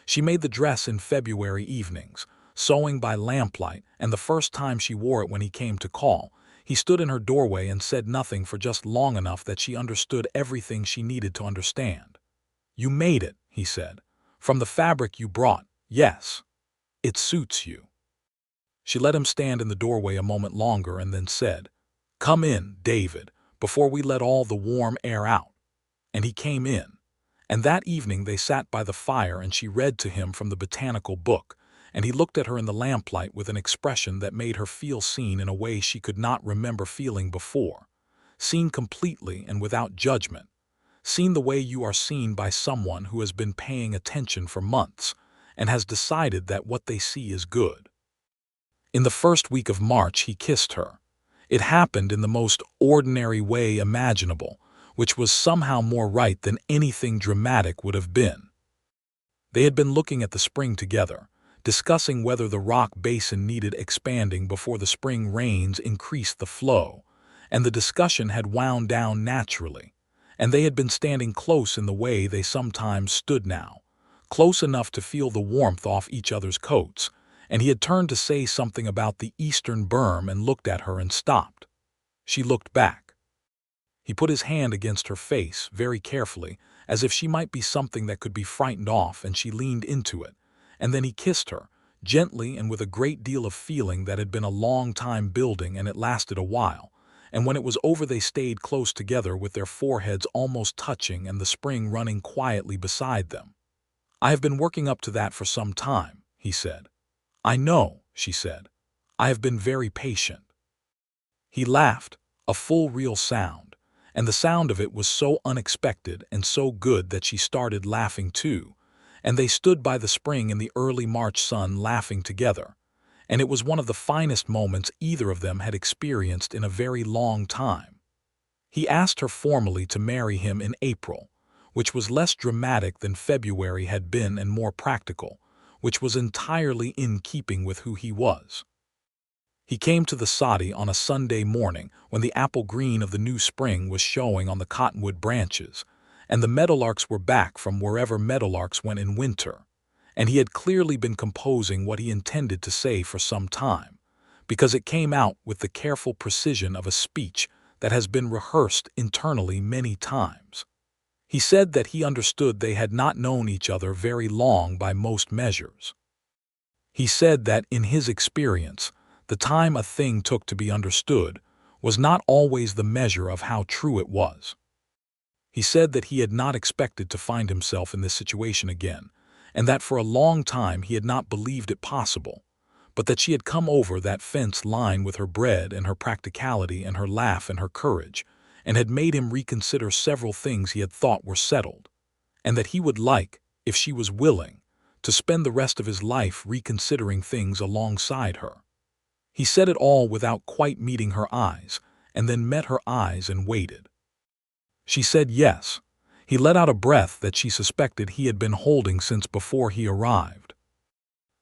She made the dress in February evenings, sewing by lamplight, and the first time she wore it when he came to call, he stood in her doorway and said nothing for just long enough that she understood everything she needed to understand. "You made it," he said. "From the fabric you brought, yes. It suits you." She let him stand in the doorway a moment longer and then said, "Come in, David, before we let all the warm air out." And he came in. And that evening they sat by the fire and she read to him from the botanical book, and he looked at her in the lamplight with an expression that made her feel seen in a way she could not remember feeling before. Seen completely and without judgment. Seen the way you are seen by someone who has been paying attention for months and has decided that what they see is good. In the first week of March he kissed her. It happened in the most ordinary way imaginable, which was somehow more right than anything dramatic would have been. They had been looking at the spring together, discussing whether the rock basin needed expanding before the spring rains increased the flow, and the discussion had wound down naturally, and they had been standing close in the way they sometimes stood now, close enough to feel the warmth off each other's coats, and he had turned to say something about the eastern berm and looked at her and stopped. She looked back. He put his hand against her face very carefully, as if she might be something that could be frightened off, and she leaned into it, and then he kissed her, gently and with a great deal of feeling that had been a long time building, and it lasted a while, and when it was over they stayed close together with their foreheads almost touching and the spring running quietly beside them. "I have been working up to that for some time," he said. "I know," she said. "I have been very patient." He laughed, a full real sound, and the sound of it was so unexpected and so good that she started laughing too, and they stood by the spring in the early March sun laughing together, and it was one of the finest moments either of them had experienced in a very long time. He asked her formally to marry him in April, which was less dramatic than February had been and more practical, which was entirely in keeping with who he was. He came to the soddy on a Sunday morning when the apple green of the new spring was showing on the cottonwood branches, and the meadowlarks were back from wherever meadowlarks went in winter, and he had clearly been composing what he intended to say for some time, because it came out with the careful precision of a speech that has been rehearsed internally many times. He said that he understood they had not known each other very long by most measures. He said that, in his experience, the time a thing took to be understood was not always the measure of how true it was. He said that he had not expected to find himself in this situation again, and that for a long time he had not believed it possible, but that she had come over that fence line with her bread and her practicality and her laugh and her courage, and had made him reconsider several things he had thought were settled, and that he would like, if she was willing, to spend the rest of his life reconsidering things alongside her. He said it all without quite meeting her eyes, and then met her eyes and waited. She said yes. He let out a breath that she suspected he had been holding since before he arrived.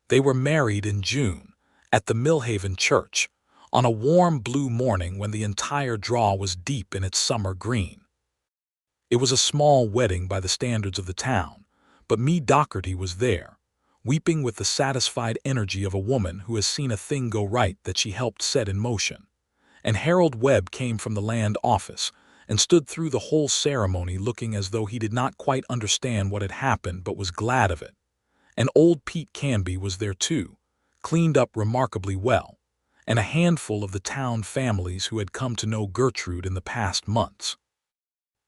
They were married in June, at the Millhaven church, on a warm blue morning when the entire draw was deep in its summer green. It was a small wedding by the standards of the town, but Mee Docherty was there, weeping with the satisfied energy of a woman who has seen a thing go right that she helped set in motion. And Harold Webb came from the land office and stood through the whole ceremony looking as though he did not quite understand what had happened but was glad of it. And old Pete Canby was there too, cleaned up remarkably well, and a handful of the town families who had come to know Gertrude in the past months.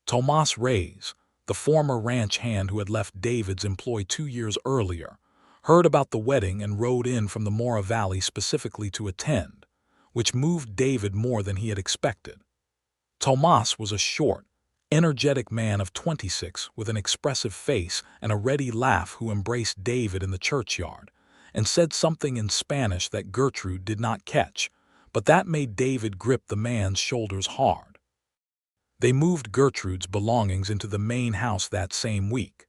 Tomas Reyes, the former ranch hand who had left David's employ 2 years earlier, heard about the wedding and rode in from the Mora Valley specifically to attend, which moved David more than he had expected. Tomas was a short, energetic man of 26 with an expressive face and a ready laugh who embraced David in the churchyard and said something in Spanish that Gertrude did not catch, but that made David grip the man's shoulders hard. They moved Gertrude's belongings into the main house that same week.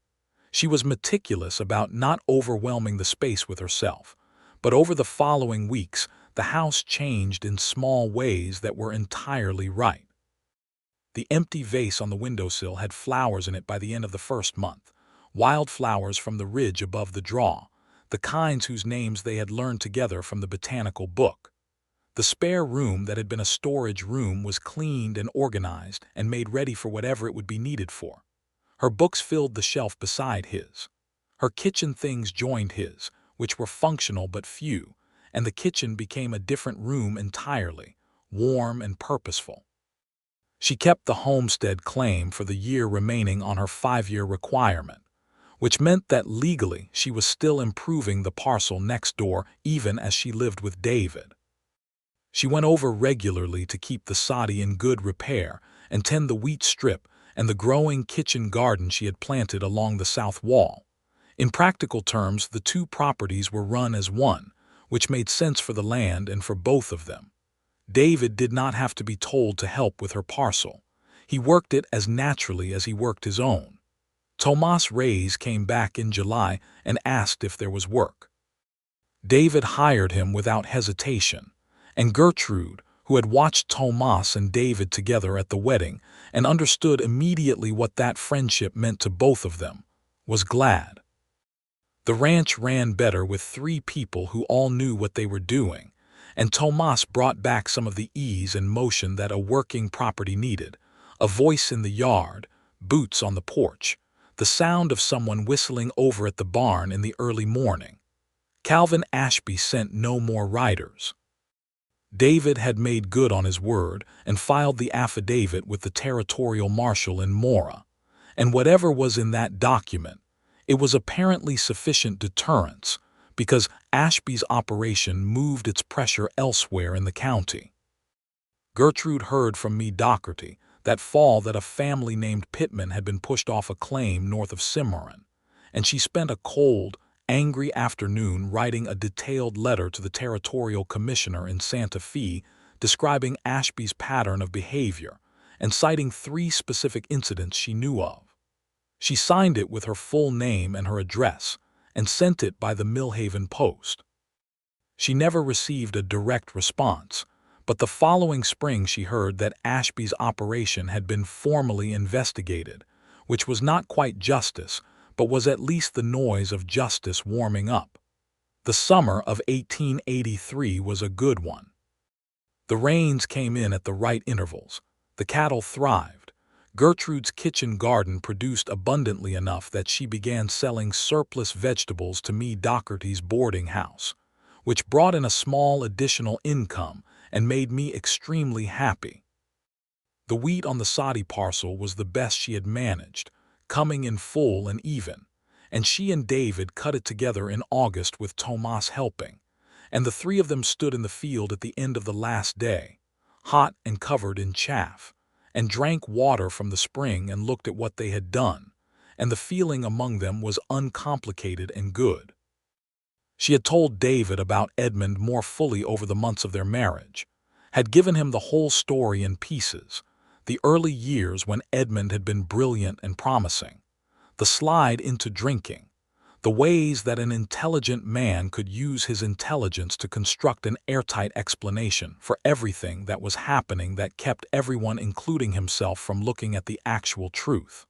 She was meticulous about not overwhelming the space with herself, but over the following weeks the house changed in small ways that were entirely right. The empty vase on the windowsill had flowers in it by the end of the first month, wild flowers from the ridge above the draw, the kinds whose names they had learned together from the botanical book. The spare room that had been a storage room was cleaned and organized and made ready for whatever it would be needed for. Her books filled the shelf beside his. Her kitchen things joined his, which were functional but few, and the kitchen became a different room entirely, warm and purposeful. She kept the homestead claim for the year remaining on her 5-year requirement, which meant that legally she was still improving the parcel next door even as she lived with David. She went over regularly to keep the soddy in good repair and tend the wheat strip and the growing kitchen garden she had planted along the south wall. In practical terms, the two properties were run as one, which made sense for the land and for both of them. David did not have to be told to help with her parcel. He worked it as naturally as he worked his own. Tomas Reyes came back in July and asked if there was work. David hired him without hesitation, and Gertrude, who had watched Tomas and David together at the wedding and understood immediately what that friendship meant to both of them, was glad. The ranch ran better with 3 people who all knew what they were doing, and Tomas brought back some of the ease and motion that a working property needed: a voice in the yard, boots on the porch, the sound of someone whistling over at the barn in the early morning. Calvin Ashby sent no more riders. David had made good on his word and filed the affidavit with the territorial marshal in Mora, and whatever was in that document, it was apparently sufficient deterrence, because Ashby's operation moved its pressure elsewhere in the county. Gertrude heard from me Doherty that fall that a family named Pittman had been pushed off a claim north of Cimarron, and she spent a cold, angry afternoon writing a detailed letter to the territorial commissioner in Santa Fe describing Ashby's pattern of behavior and citing 3 specific incidents she knew of. She signed it with her full name and her address and sent it by the Millhaven Post. She never received a direct response, but the following spring she heard that Ashby's operation had been formally investigated, which was not quite justice, but was at least the noise of justice warming up. The summer of 1883 was a good one. The rains came in at the right intervals. The cattle thrived. Gertrude's kitchen garden produced abundantly enough that she began selling surplus vegetables to me Doherty's boarding house, which brought in a small additional income and made me extremely happy. The wheat on the Soddy parcel was the best she had managed, coming in full and even, and she and David cut it together in August with Tomas helping, and the 3 of them stood in the field at the end of the last day, hot and covered in chaff, and drank water from the spring and looked at what they had done, and the feeling among them was uncomplicated and good. She had told David about Edmund more fully over the months of their marriage, had given him the whole story in pieces: the early years when Edmund had been brilliant and promising, the slide into drinking, the ways that an intelligent man could use his intelligence to construct an airtight explanation for everything that was happening that kept everyone, including himself, from looking at the actual truth.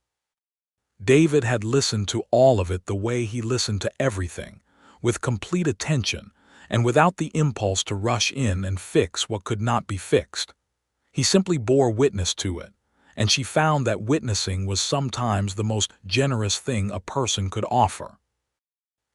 David had listened to all of it the way he listened to everything, with complete attention and without the impulse to rush in and fix what could not be fixed. He simply bore witness to it, and she found that witnessing was sometimes the most generous thing a person could offer.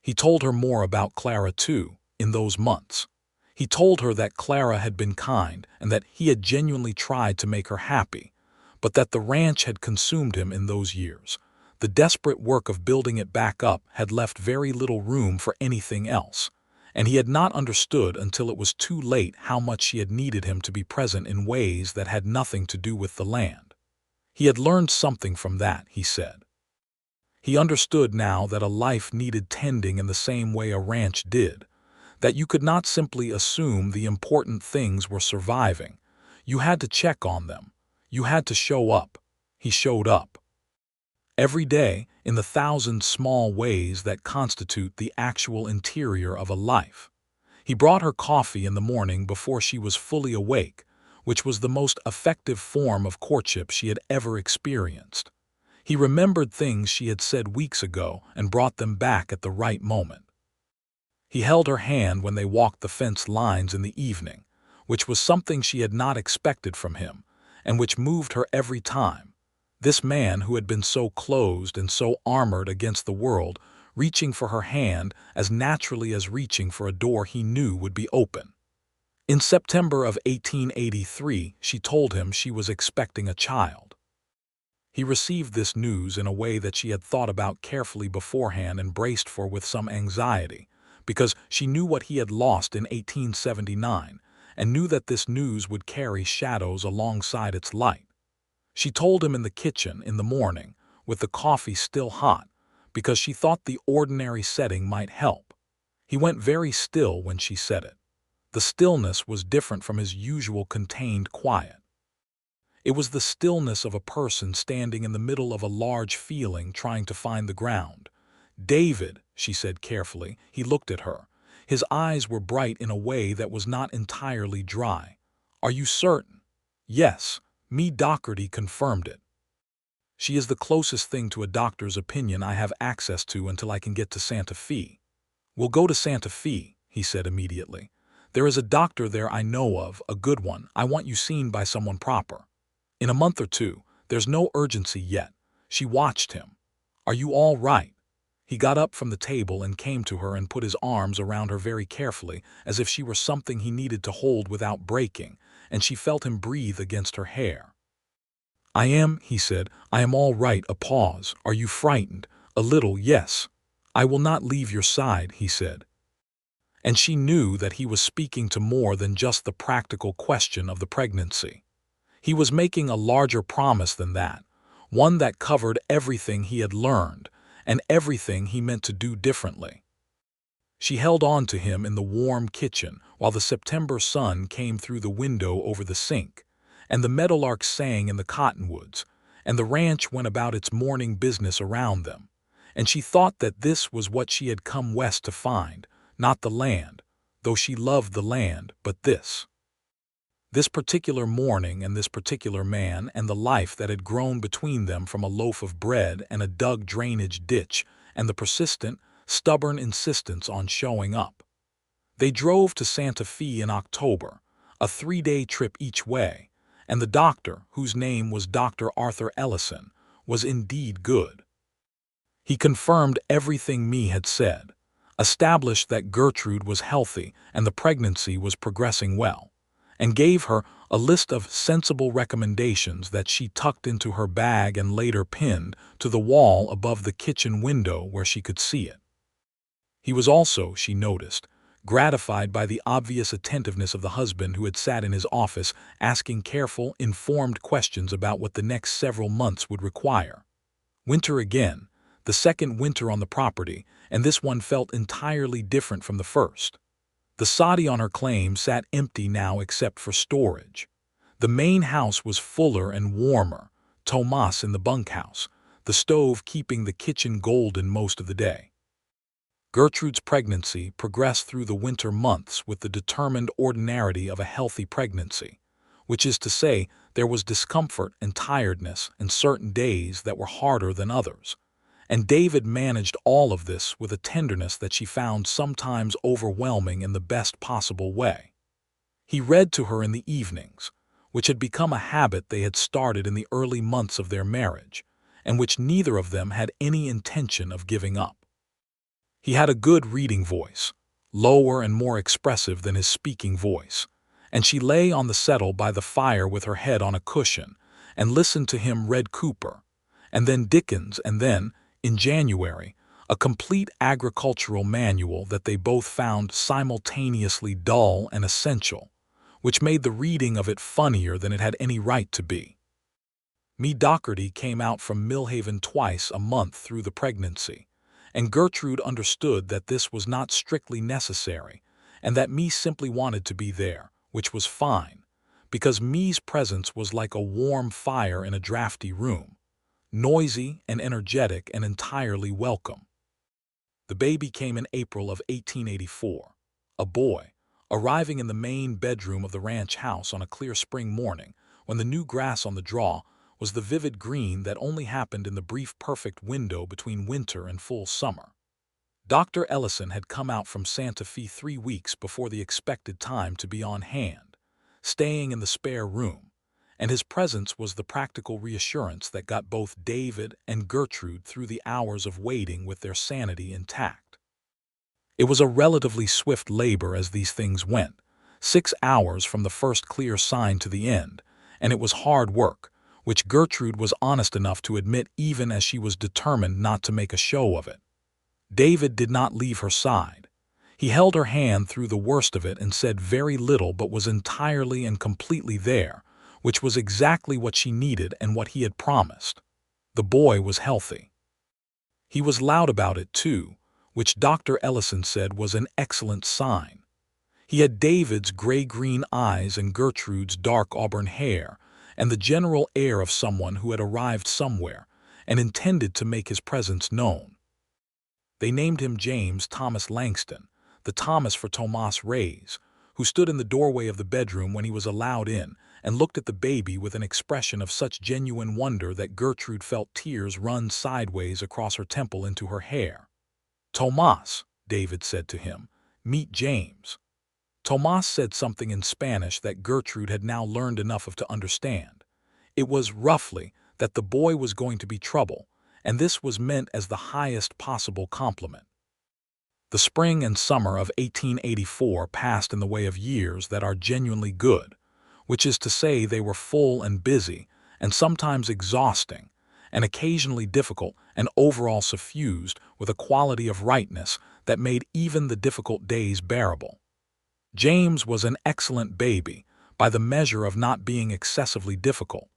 He told her more about Clara, too, in those months. He told her that Clara had been kind and that he had genuinely tried to make her happy, but that the ranch had consumed him in those years. The desperate work of building it back up had left very little room for anything else, and he had not understood until it was too late how much she had needed him to be present in ways that had nothing to do with the land. He had learned something from that, he said. He understood now that a life needed tending in the same way a ranch did, that you could not simply assume the important things were surviving. You had to check on them. You had to show up. He showed up. Every day, in the 1,000 small ways that constitute the actual interior of a life. He brought her coffee in the morning before she was fully awake, which was the most effective form of courtship she had ever experienced. He remembered things she had said weeks ago and brought them back at the right moment. He held her hand when they walked the fence lines in the evening, which was something she had not expected from him, and which moved her every time. This man who had been so closed and so armored against the world, reaching for her hand as naturally as reaching for a door he knew would be open. In September of 1883, she told him she was expecting a child. He received this news in a way that she had thought about carefully beforehand and braced for with some anxiety, because she knew what he had lost in 1879 and knew that this news would carry shadows alongside its light. She told him in the kitchen in the morning, with the coffee still hot, because she thought the ordinary setting might help. He went very still when she said it. The stillness was different from his usual contained quiet. It was the stillness of a person standing in the middle of a large feeling trying to find the ground. "David," she said carefully. He looked at her. His eyes were bright in a way that was not entirely dry. Are you certain? Yes, me Doherty confirmed it. She is the closest thing to a doctor's opinion I have access to until I can get to Santa Fe. We'll go to Santa Fe, he said immediately. There is a doctor there I know of, a good one. I want you seen by someone proper. In a month or two, there's no urgency yet. She watched him. Are you all right? He got up from the table and came to her and put his arms around her very carefully, as if she were something he needed to hold without breaking, and she felt him breathe against her hair. I am, he said, I am all right. A pause. Are you frightened? A little, yes. I will not leave your side, he said. And she knew that he was speaking to more than just the practical question of the pregnancy. He was making a larger promise than that, one that covered everything he had learned and everything he meant to do differently. She held on to him in the warm kitchen while the September sun came through the window over the sink, and the meadowlark sang in the cottonwoods, and the ranch went about its morning business around them, and she thought that this was what she had come west to find, not the land, though she loved the land, but this. This particular morning and this particular man and the life that had grown between them from a loaf of bread and a dug drainage ditch and the persistent, stubborn insistence on showing up. They drove to Santa Fe in October, a 3-day trip each way, and the doctor, whose name was Dr. Arthur Ellison, was indeed good. He confirmed everything me had said, established that Gertrude was healthy and the pregnancy was progressing well, and gave her a list of sensible recommendations that she tucked into her bag and later pinned to the wall above the kitchen window where she could see it. He was also, she noticed, gratified by the obvious attentiveness of the husband who had sat in his office asking careful, informed questions about what the next several months would require. Winter again, the second winter on the property, and this one felt entirely different from the first. The soddy on her claim sat empty now except for storage. The main house was fuller and warmer, Tomas in the bunkhouse, the stove keeping the kitchen golden most of the day. Gertrude's pregnancy progressed through the winter months with the determined ordinarity of a healthy pregnancy, which is to say, there was discomfort and tiredness and certain days that were harder than others. And David managed all of this with a tenderness that she found sometimes overwhelming in the best possible way. He read to her in the evenings, which had become a habit they had started in the early months of their marriage, and which neither of them had any intention of giving up. He had a good reading voice, lower and more expressive than his speaking voice, and she lay on the settle by the fire with her head on a cushion and listened to him read Cooper, and then Dickens, and then, in January, a complete agricultural manual that they both found simultaneously dull and essential, which made the reading of it funnier than it had any right to be. Me Doherty came out from Millhaven twice a month through the pregnancy, and Gertrude understood that this was not strictly necessary, and that me simply wanted to be there, which was fine, because me's presence was like a warm fire in a drafty room, noisy and energetic and entirely welcome. The baby came in April of 1884, a boy, arriving in the main bedroom of the ranch house on a clear spring morning when the new grass on the draw was the vivid green that only happened in the brief perfect window between winter and full summer. Dr. Ellison had come out from Santa Fe 3 weeks before the expected time to be on hand, staying in the spare room, and his presence was the practical reassurance that got both David and Gertrude through the hours of waiting with their sanity intact. It was a relatively swift labor as these things went, 6 hours from the first clear sign to the end, and it was hard work, which Gertrude was honest enough to admit even as she was determined not to make a show of it. David did not leave her side. He held her hand through the worst of it and said very little but was entirely and completely there, which was exactly what she needed and what he had promised. The boy was healthy. He was loud about it too, which Dr. Ellison said was an excellent sign. He had David's gray-green eyes and Gertrude's dark auburn hair, and the general air of someone who had arrived somewhere and intended to make his presence known. They named him James Thomas Langston, the Thomas for Tomas Reyes, who stood in the doorway of the bedroom when he was allowed in and looked at the baby with an expression of such genuine wonder that Gertrude felt tears run sideways across her temple into her hair. "Tomas," David said to him, "meet James." Tomas said something in Spanish that Gertrude had now learned enough of to understand. It was, roughly, that the boy was going to be trouble, and this was meant as the highest possible compliment. The spring and summer of 1884 passed in the way of years that are genuinely good, which is to say they were full and busy, and sometimes exhausting, and occasionally difficult and overall suffused with a quality of rightness that made even the difficult days bearable. James was an excellent baby, by the measure of not being excessively difficult,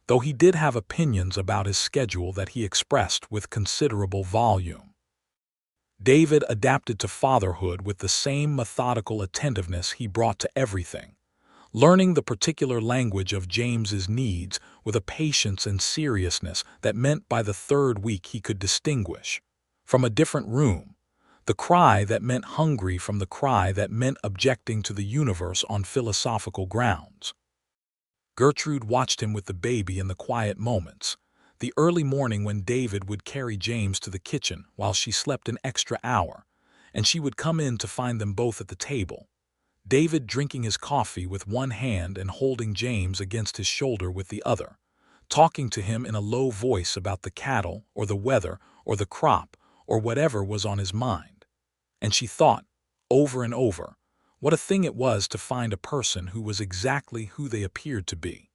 though he did have opinions about his schedule that he expressed with considerable volume. David adapted to fatherhood with the same methodical attentiveness he brought to everything, learning the particular language of James's needs with a patience and seriousness that meant by the third week he could distinguish, from a different room, the cry that meant hungry from the cry that meant objecting to the universe on philosophical grounds. Gertrude watched him with the baby in the quiet moments, the early morning when David would carry James to the kitchen while she slept an extra hour, and she would come in to find them both at the table, David drinking his coffee with one hand and holding James against his shoulder with the other, talking to him in a low voice about the cattle or the weather or the crop or whatever was on his mind. And she thought, over and over, what a thing it was to find a person who was exactly who they appeared to be.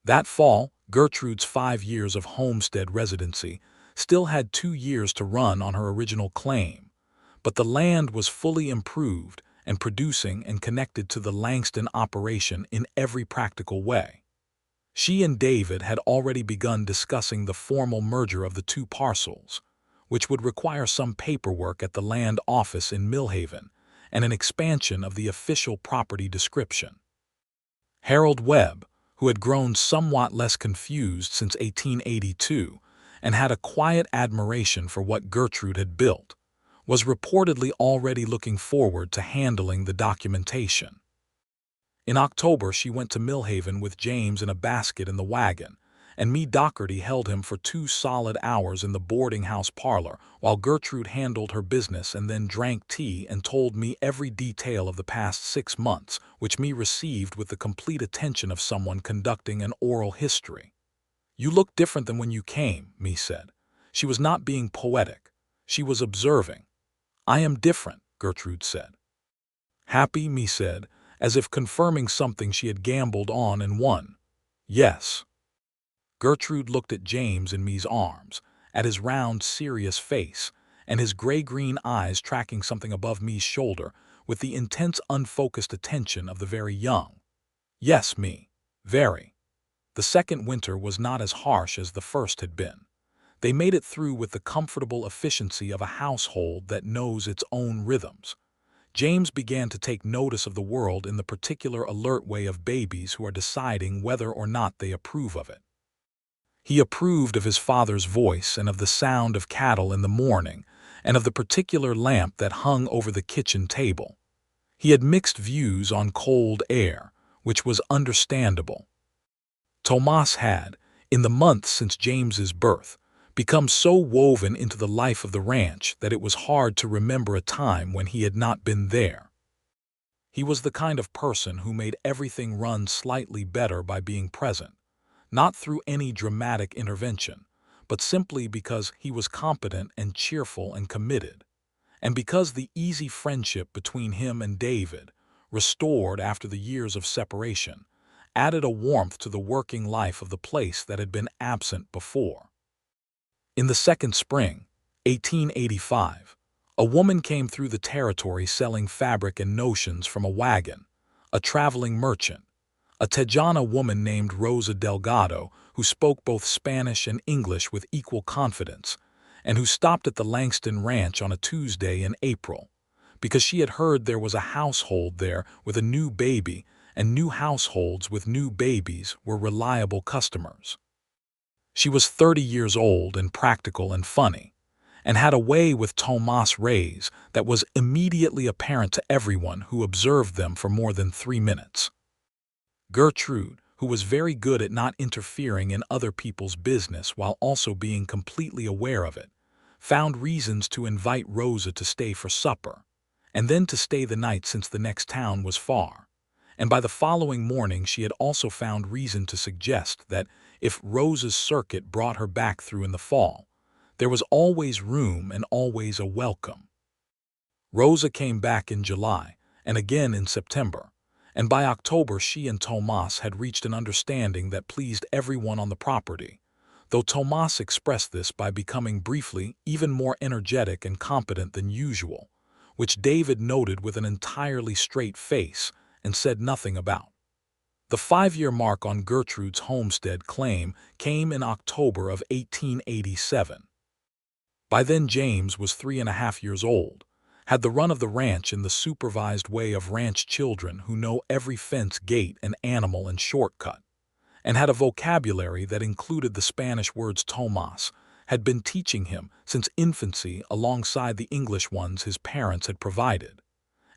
That fall, Gertrude's 5 years of homestead residency still had 2 years to run on her original claim, but the land was fully improved and producing and connected to the Langston operation in every practical way. She and David had already begun discussing the formal merger of the 2 parcels, which would require some paperwork at the land office in Millhaven and an expansion of the official property description. Harold Webb, who had grown somewhat less confused since 1882 and had a quiet admiration for what Gertrude had built, was reportedly already looking forward to handling the documentation. In October, she went to Millhaven with James in a basket in the wagon, and me Docherty held him for 2 solid hours in the boarding-house parlor while Gertrude handled her business and then drank tea and told me every detail of the past 6 months, which me received with the complete attention of someone conducting an oral history. "You look different than when you came," me said. She was not being poetic. She was observing. "I am different," Gertrude said. "Happy," me said, as if confirming something she had gambled on and won. "Yes." Gertrude looked at James in me's arms, at his round, serious face, and his gray-green eyes tracking something above me's shoulder with the intense, unfocused attention of the very young. "Yes, me. Very." The second winter was not as harsh as the first had been. They made it through with the comfortable efficiency of a household that knows its own rhythms. James began to take notice of the world in the particular alert way of babies who are deciding whether or not they approve of it. He approved of his father's voice and of the sound of cattle in the morning and of the particular lamp that hung over the kitchen table. He had mixed views on cold air, which was understandable. Tomas had, in the months since James's birth, become so woven into the life of the ranch that it was hard to remember a time when he had not been there. He was the kind of person who made everything run slightly better by being present, not through any dramatic intervention, but simply because he was competent and cheerful and committed, and because the easy friendship between him and David, restored after the years of separation, added a warmth to the working life of the place that had been absent before. In the second spring, 1885, a woman came through the territory selling fabric and notions from a wagon, a traveling merchant, a Tejana woman named Rosa Delgado, who spoke both Spanish and English with equal confidence, and who stopped at the Langston ranch on a Tuesday in April, because she had heard there was a household there with a new baby, and new households with new babies were reliable customers. She was 30 years old and practical and funny, and had a way with Tomas Reyes that was immediately apparent to everyone who observed them for more than 3 minutes. Gertrude, who was very good at not interfering in other people's business while also being completely aware of it, found reasons to invite Rosa to stay for supper, and then to stay the night since the next town was far. And by the following morning she had also found reason to suggest that if Rosa's circuit brought her back through in the fall, there was always room and always a welcome. Rosa came back in July, and again in September, and by October she and Tomas had reached an understanding that pleased everyone on the property, though Tomas expressed this by becoming briefly even more energetic and competent than usual, which David noted with an entirely straight face and said nothing about. The 5-year mark on Gertrude's homestead claim came in October of 1887. By then James was 3.5 years old, had the run of the ranch in the supervised way of ranch children who know every fence, gate, and animal and shortcut, and had a vocabulary that included the Spanish words Tomas had been teaching him since infancy alongside the English ones his parents had provided,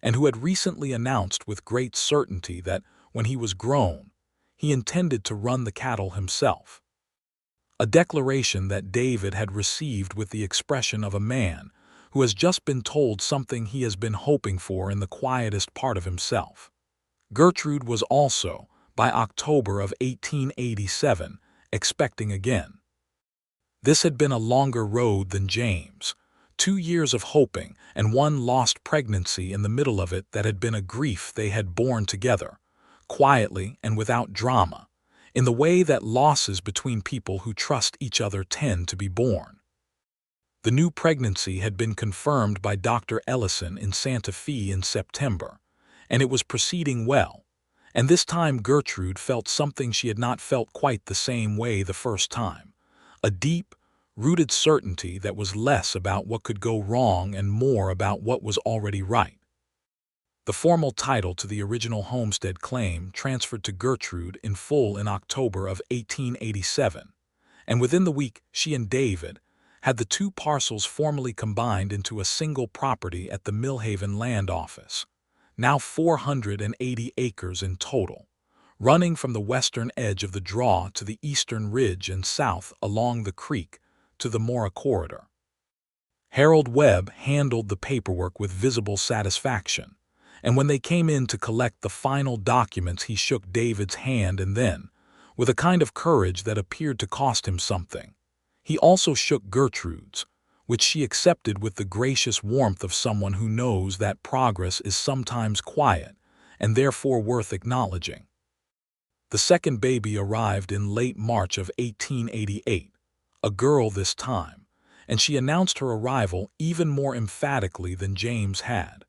and who had recently announced with great certainty that, when he was grown, he intended to run the cattle himself. A declaration that David had received with the expression of a man who has just been told something he has been hoping for in the quietest part of himself. Gertrude was also, by October of 1887, expecting again. This had been a longer road than James. 2 years of hoping and one lost pregnancy in the middle of it that had been a grief they had borne together, quietly and without drama, in the way that losses between people who trust each other tend to be borne. The new pregnancy had been confirmed by Dr. Ellison in Santa Fe in September, and it was proceeding well, and this time Gertrude felt something she had not felt quite the same way the first time, a deep, rooted certainty that was less about what could go wrong and more about what was already right. The formal title to the original homestead claim transferred to Gertrude in full in October of 1887, and within the week she and David had the 2 parcels formally combined into a single property at the Millhaven Land Office, now 480 acres in total, running from the western edge of the draw to the eastern ridge and south along the creek to the Mora corridor. Harold Webb handled the paperwork with visible satisfaction, and when they came in to collect the final documents he shook David's hand and then, with a kind of courage that appeared to cost him something, he also shook Gertrude's, which she accepted with the gracious warmth of someone who knows that progress is sometimes quiet and therefore worth acknowledging. The second baby arrived in late March of 1888, a girl this time, and she announced her arrival even more emphatically than James had,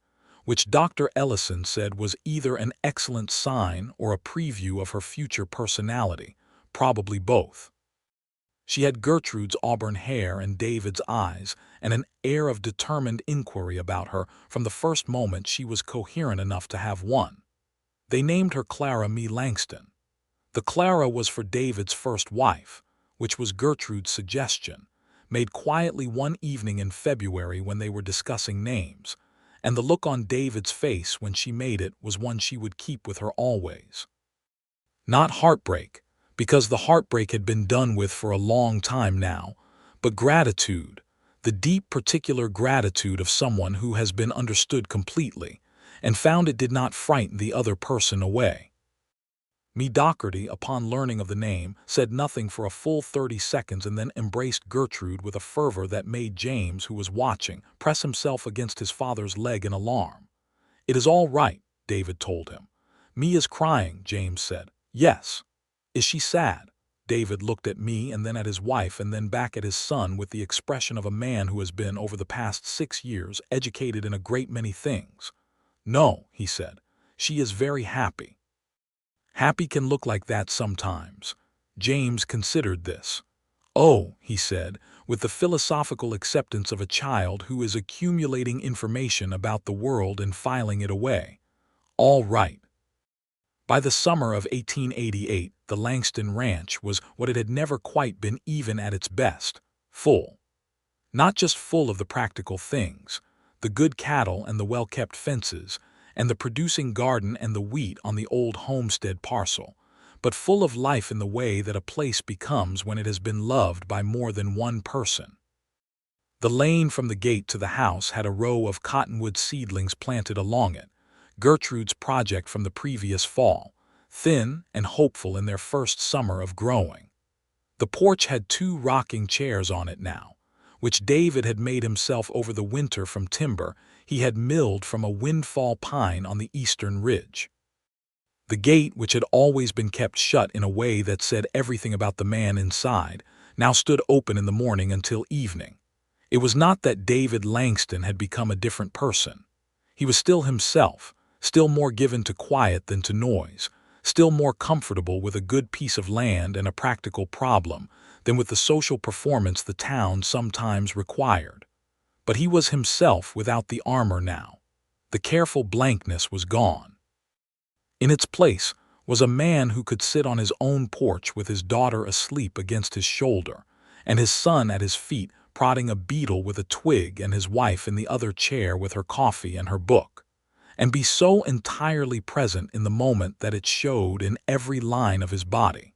which Dr. Ellison said was either an excellent sign or a preview of her future personality, probably both. She had Gertrude's auburn hair and David's eyes, and an air of determined inquiry about her from the first moment she was coherent enough to have one. They named her Clara Me Langston. The Clara was for David's first wife, which was Gertrude's suggestion, made quietly one evening in February when they were discussing names, and the look on David's face when she made it was one she would keep with her always. Not heartbreak, because the heartbreak had been done with for a long time now, but gratitude, the deep particular gratitude of someone who has been understood completely, and found it did not frighten the other person away. Me Doherty, upon learning of the name, said nothing for a full 30 seconds and then embraced Gertrude with a fervor that made James, who was watching, press himself against his father's leg in alarm. "It is all right," David told him. "Me is crying," James said. "Yes." "Is she sad?" David looked at me and then at his wife and then back at his son with the expression of a man who has been, over the past 6 years, educated in a great many things. "No," he said. "She is very happy." Happy can look like that sometimes. James considered this. "Oh," he said, with the philosophical acceptance of a child who is accumulating information about the world and filing it away. "All right." By the summer of 1888, the Langston Ranch was what it had never quite been, even at its best, full. Not just full of the practical things, the good cattle and the well-kept fences, and the producing garden and the wheat on the old homestead parcel, but full of life in the way that a place becomes when it has been loved by more than one person. The lane from the gate to the house had a row of cottonwood seedlings planted along it, Gertrude's project from the previous fall, thin and hopeful in their first summer of growing. The porch had 2 rocking chairs on it now, which David had made himself over the winter from timber he had milled from a windfall pine on the eastern ridge. The gate, which had always been kept shut in a way that said everything about the man inside, now stood open in the morning until evening. It was not that David Langston had become a different person. He was still himself, still more given to quiet than to noise, still more comfortable with a good piece of land and a practical problem than with the social performance the town sometimes required. But he was himself without the armor now. The careful blankness was gone. In its place was a man who could sit on his own porch with his daughter asleep against his shoulder, and his son at his feet prodding a beetle with a twig, and his wife in the other chair with her coffee and her book, and be so entirely present in the moment that it showed in every line of his body.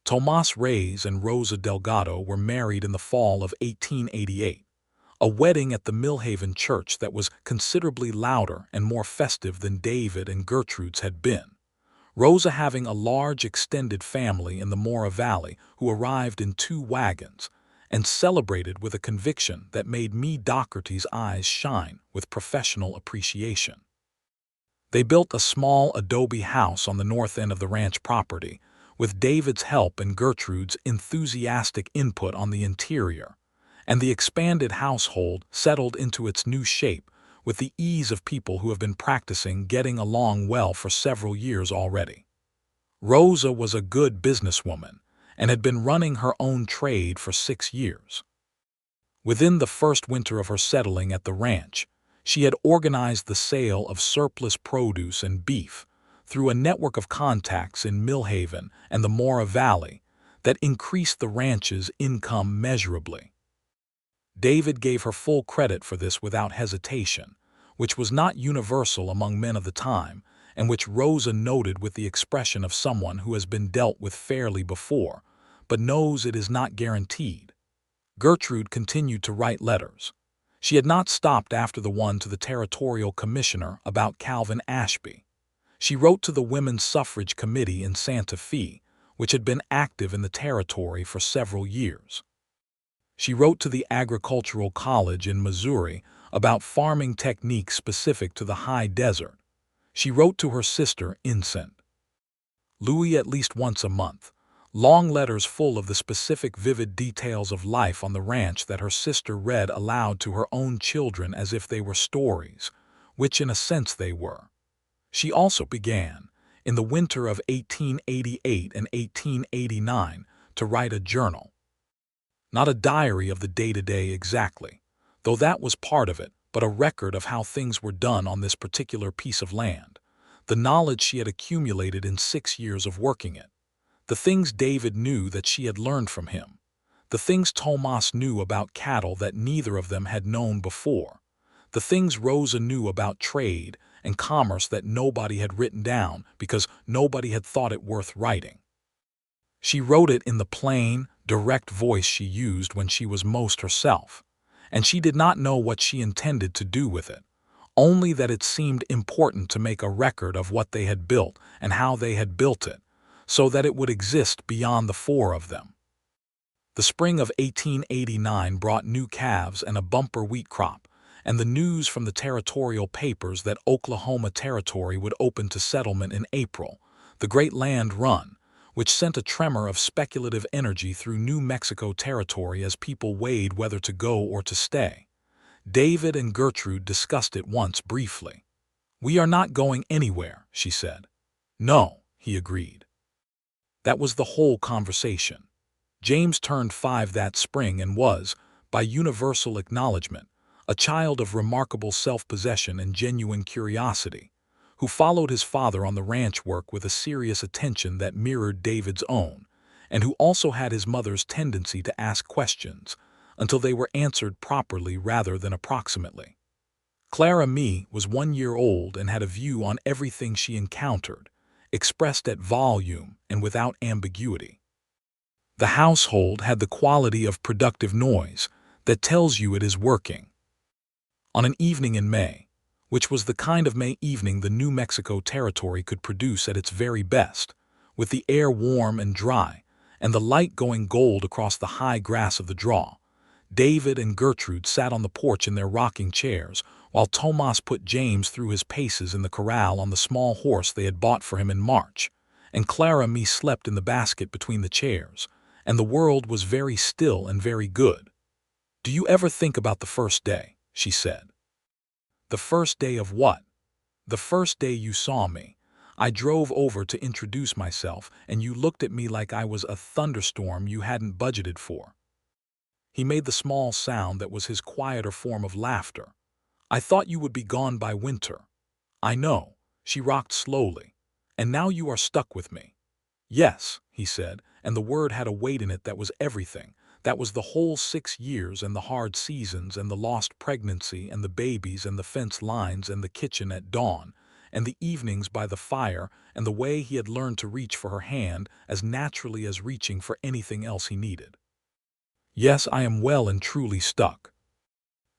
Tomas Reyes and Rosa Delgado were married in the fall of 1888, a wedding at the Millhaven church that was considerably louder and more festive than David and Gertrude's had been, Rosa having a large extended family in the Mora Valley who arrived in 2 wagons, and celebrated with a conviction that made me Docherty's eyes shine with professional appreciation. They built a small adobe house on the north end of the ranch property, with David's help and Gertrude's enthusiastic input on the interior, and the expanded household settled into its new shape with the ease of people who have been practicing getting along well for several years already. Rosa was a good businesswoman, and had been running her own trade for 6 years. Within the first winter of her settling at the ranch, she had organized the sale of surplus produce and beef through a network of contacts in Millhaven and the Mora Valley that increased the ranch's income measurably. David gave her full credit for this without hesitation, which was not universal among men of the time, and which Rosa noted with the expression of someone who has been dealt with fairly before, but knows it is not guaranteed. Gertrude continued to write letters. She had not stopped after the one to the Territorial Commissioner about Calvin Ashby. She wrote to the Women's Suffrage Committee in Santa Fe, which had been active in the territory for several years. She wrote to the Agricultural College in Missouri about farming techniques specific to the high desert. She wrote to her sister in St. Louis at least once a month, long letters full of the specific vivid details of life on the ranch that her sister read aloud to her own children as if they were stories, which in a sense they were. She also began, in the winter of 1888 and 1889, to write a journal. Not a diary of the day-to-day exactly, though that was part of it, but a record of how things were done on this particular piece of land, the knowledge she had accumulated in 6 years of working it, the things David knew that she had learned from him, the things Tomas knew about cattle that neither of them had known before, the things Rosa knew about trade and commerce that nobody had written down because nobody had thought it worth writing. She wrote it in the plain, direct voice she used when she was most herself, and she did not know what she intended to do with it, only that it seemed important to make a record of what they had built and how they had built it, so that it would exist beyond the 4 of them. The spring of 1889 brought new calves and a bumper wheat crop, and the news from the territorial papers that Oklahoma Territory would open to settlement in April, the Great Land Run, which sent a tremor of speculative energy through New Mexico Territory as people weighed whether to go or to stay. David and Gertrude discussed it once briefly. "We are not going anywhere," she said. "No," he agreed. That was the whole conversation. James turned 5 that spring and was, by universal acknowledgment, a child of remarkable self-possession and genuine curiosity, who followed his father on the ranch work with a serious attention that mirrored David's own, and who also had his mother's tendency to ask questions, until they were answered properly rather than approximately. Clara Mee was 1 year old and had a view on everything she encountered, expressed at volume and without ambiguity. The household had the quality of productive noise that tells you it is working. On an evening in May, which was the kind of May evening the New Mexico Territory could produce at its very best, with the air warm and dry and the light going gold across the high grass of the draw, David and Gertrude sat on the porch in their rocking chairs while Tomas put James through his paces in the corral on the small horse they had bought for him in March, and Clara Mee slept in the basket between the chairs, and the world was very still and very good. "Do you ever think about the first day?" she said. "The first day of what?" "The first day you saw me. I drove over to introduce myself, and you looked at me like I was a thunderstorm you hadn't budgeted for." He made the small sound that was his quieter form of laughter. "I thought you would be gone by winter." "I know." She rocked slowly. "And now you are stuck with me." "Yes," he said, and the word had a weight in it that was everything. That was the whole 6 years and the hard seasons and the lost pregnancy and the babies and the fence lines and the kitchen at dawn and the evenings by the fire and the way he had learned to reach for her hand as naturally as reaching for anything else he needed. "Yes, I am well and truly stuck."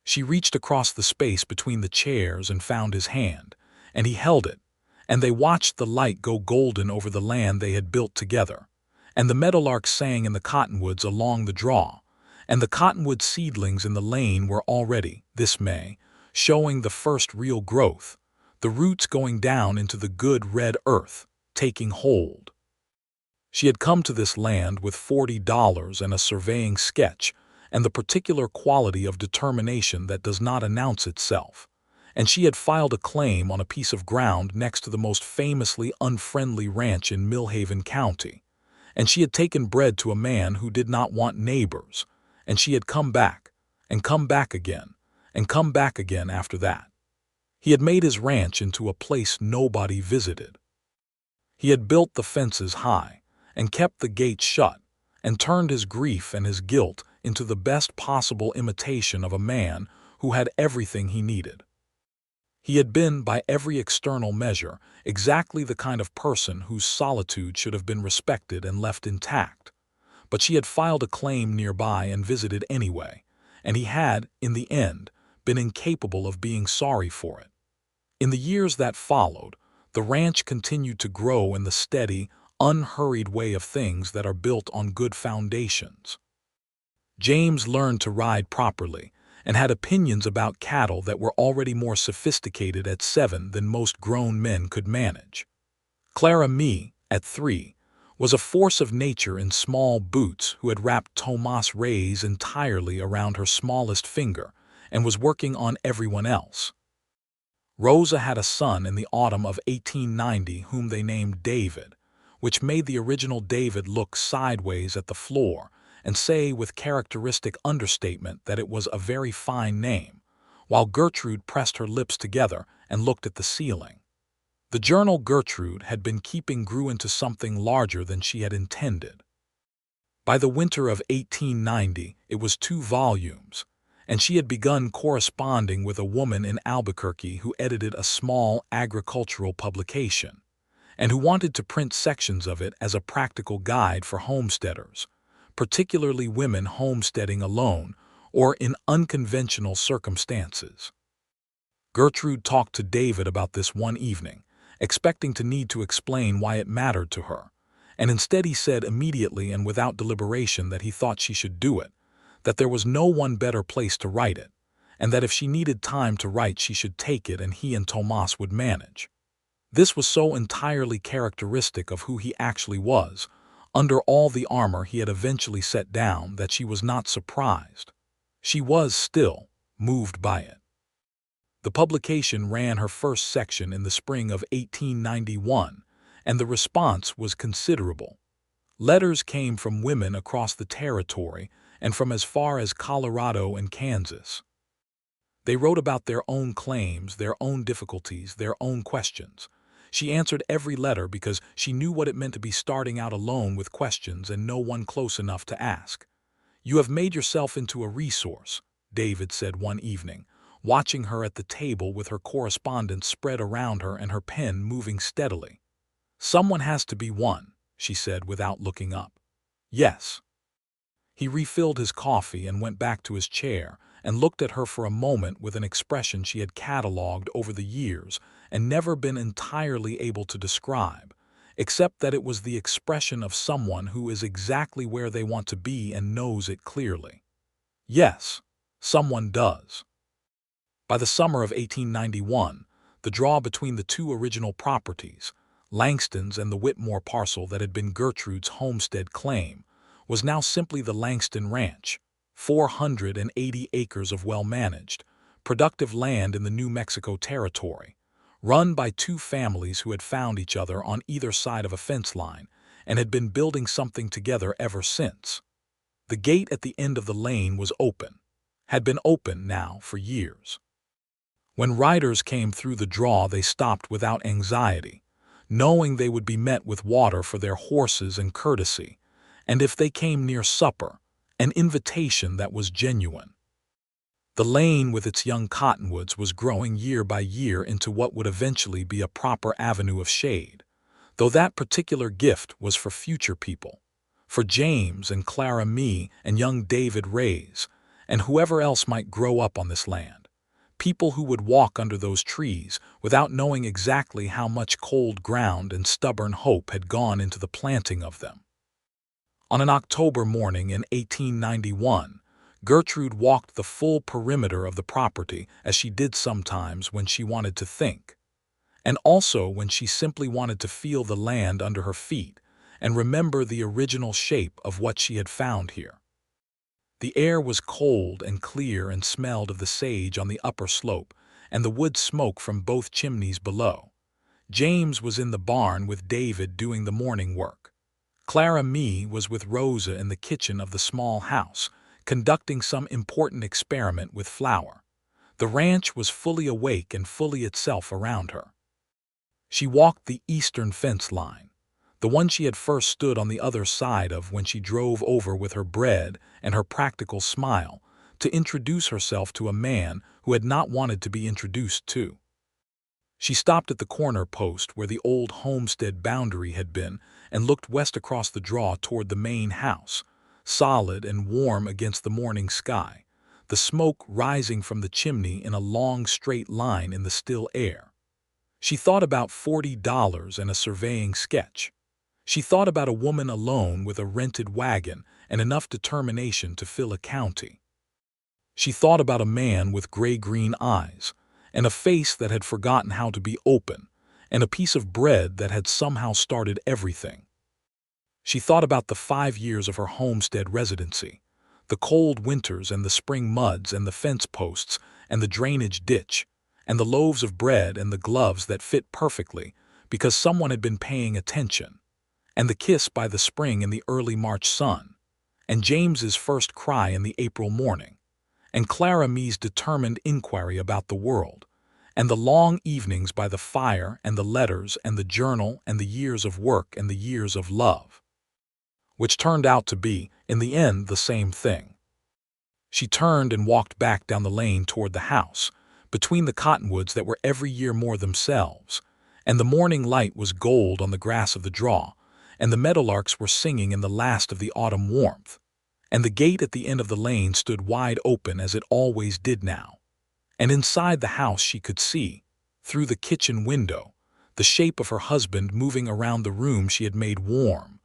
She reached across the space between the chairs and found his hand, and he held it, and they watched the light go golden over the land they had built together, and the meadowlark sang in the cottonwoods along the draw, and the cottonwood seedlings in the lane were already, this May, showing the first real growth, the roots going down into the good red earth, taking hold. She had come to this land with $40 and a surveying sketch, and the particular quality of determination that does not announce itself, and she had filed a claim on a piece of ground next to the most famously unfriendly ranch in Millhaven County, and she had taken bread to a man who did not want neighbors, and she had come back, and come back again, and come back again after that. He had made his ranch into a place nobody visited. He had built the fences high, and kept the gates shut, and turned his grief and his guilt into the best possible imitation of a man who had everything he needed. He had been, by every external measure, exactly the kind of person whose solitude should have been respected and left intact. But she had filed a claim nearby and visited anyway, and he had, in the end, been incapable of being sorry for it. In the years that followed, the ranch continued to grow in the steady, unhurried way of things that are built on good foundations. James learned to ride properly and had opinions about cattle that were already more sophisticated at 7 than most grown men could manage. Clara Mee, at 3, was a force of nature in small boots who had wrapped Tomas Reyes entirely around her smallest finger and was working on everyone else. Rosa had a son in the autumn of 1890 whom they named David, which made the original David look sideways at the floor and say with characteristic understatement that it was a very fine name, while Gertrude pressed her lips together and looked at the ceiling. The journal Gertrude had been keeping grew into something larger than she had intended. By the winter of 1890, it was 2 volumes, and she had begun corresponding with a woman in Albuquerque who edited a small agricultural publication, and who wanted to print sections of it as a practical guide for homesteaders, particularly women homesteading alone or in unconventional circumstances. Gertrude talked to David about this one evening, expecting to need to explain why it mattered to her, and instead he said immediately and without deliberation that he thought she should do it, that there was no one better place to write it, and that if she needed time to write she should take it and he and Tomas would manage. This was so entirely characteristic of who he actually was, under all the armor he had eventually set down, that she was not surprised. She was still moved by it. The publication ran her first section in the spring of 1891, and the response was considerable. Letters came from women across the territory and from as far as Colorado and Kansas. They wrote about their own claims, their own difficulties, their own questions. She answered every letter because she knew what it meant to be starting out alone with questions and no one close enough to ask. "You have made yourself into a resource," David said one evening, watching her at the table with her correspondence spread around her and her pen moving steadily. "Someone has to be one," she said without looking up. "Yes." He refilled his coffee and went back to his chair and looked at her for a moment with an expression she had catalogued over the years and never been entirely able to describe, except that it was the expression of someone who is exactly where they want to be and knows it clearly. Yes, someone does. By the summer of 1891, the draw between the two original properties, Langston's and the Whitmore parcel that had been Gertrude's homestead claim, was now simply the Langston Ranch, 480 acres of well-managed, productive land in the New Mexico Territory, run by two families who had found each other on either side of a fence line and had been building something together ever since. The gate at the end of the lane was open, had been open now for years. When riders came through the draw, they stopped without anxiety, knowing they would be met with water for their horses and courtesy, and if they came near supper, an invitation that was genuine. The lane with its young cottonwoods was growing year by year into what would eventually be a proper avenue of shade, though that particular gift was for future people, for James and Clara Mee and young David Rays, and whoever else might grow up on this land, people who would walk under those trees without knowing exactly how much cold ground and stubborn hope had gone into the planting of them. On an October morning in 1891, Gertrude walked the full perimeter of the property as she did sometimes when she wanted to think, and also when she simply wanted to feel the land under her feet and remember the original shape of what she had found here. The air was cold and clear and smelled of the sage on the upper slope and the wood smoke from both chimneys below. James was in the barn with David doing the morning work. Clara Mee was with Rosa in the kitchen of the small house, conducting some important experiment with flour. The ranch was fully awake and fully itself around her. She walked the eastern fence line, the one she had first stood on the other side of when she drove over with her bread and her practical smile to introduce herself to a man who had not wanted to be introduced to. She stopped at the corner post where the old homestead boundary had been and looked west across the draw toward the main house, solid and warm against the morning sky, the smoke rising from the chimney in a long straight line in the still air. She thought about $40 and a surveying sketch. She thought about a woman alone with a rented wagon and enough determination to fill a county. She thought about a man with gray-green eyes, and a face that had forgotten how to be open, and a piece of bread that had somehow started everything. She thought about the 5 years of her homestead residency, the cold winters and the spring muds and the fence posts and the drainage ditch, and the loaves of bread and the gloves that fit perfectly because someone had been paying attention, and the kiss by the spring in the early March sun, and James's first cry in the April morning, and Clara Mee's determined inquiry about the world, and the long evenings by the fire and the letters and the journal and the years of work and the years of love, which turned out to be, in the end, the same thing. She turned and walked back down the lane toward the house, between the cottonwoods that were every year more themselves, and the morning light was gold on the grass of the draw, and the meadowlarks were singing in the last of the autumn warmth, and the gate at the end of the lane stood wide open as it always did now, and inside the house she could see, through the kitchen window, the shape of her husband moving around the room she had made warm,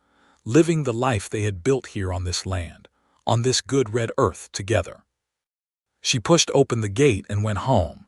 living the life they had built here on this land, on this good red earth together. She pushed open the gate and went home.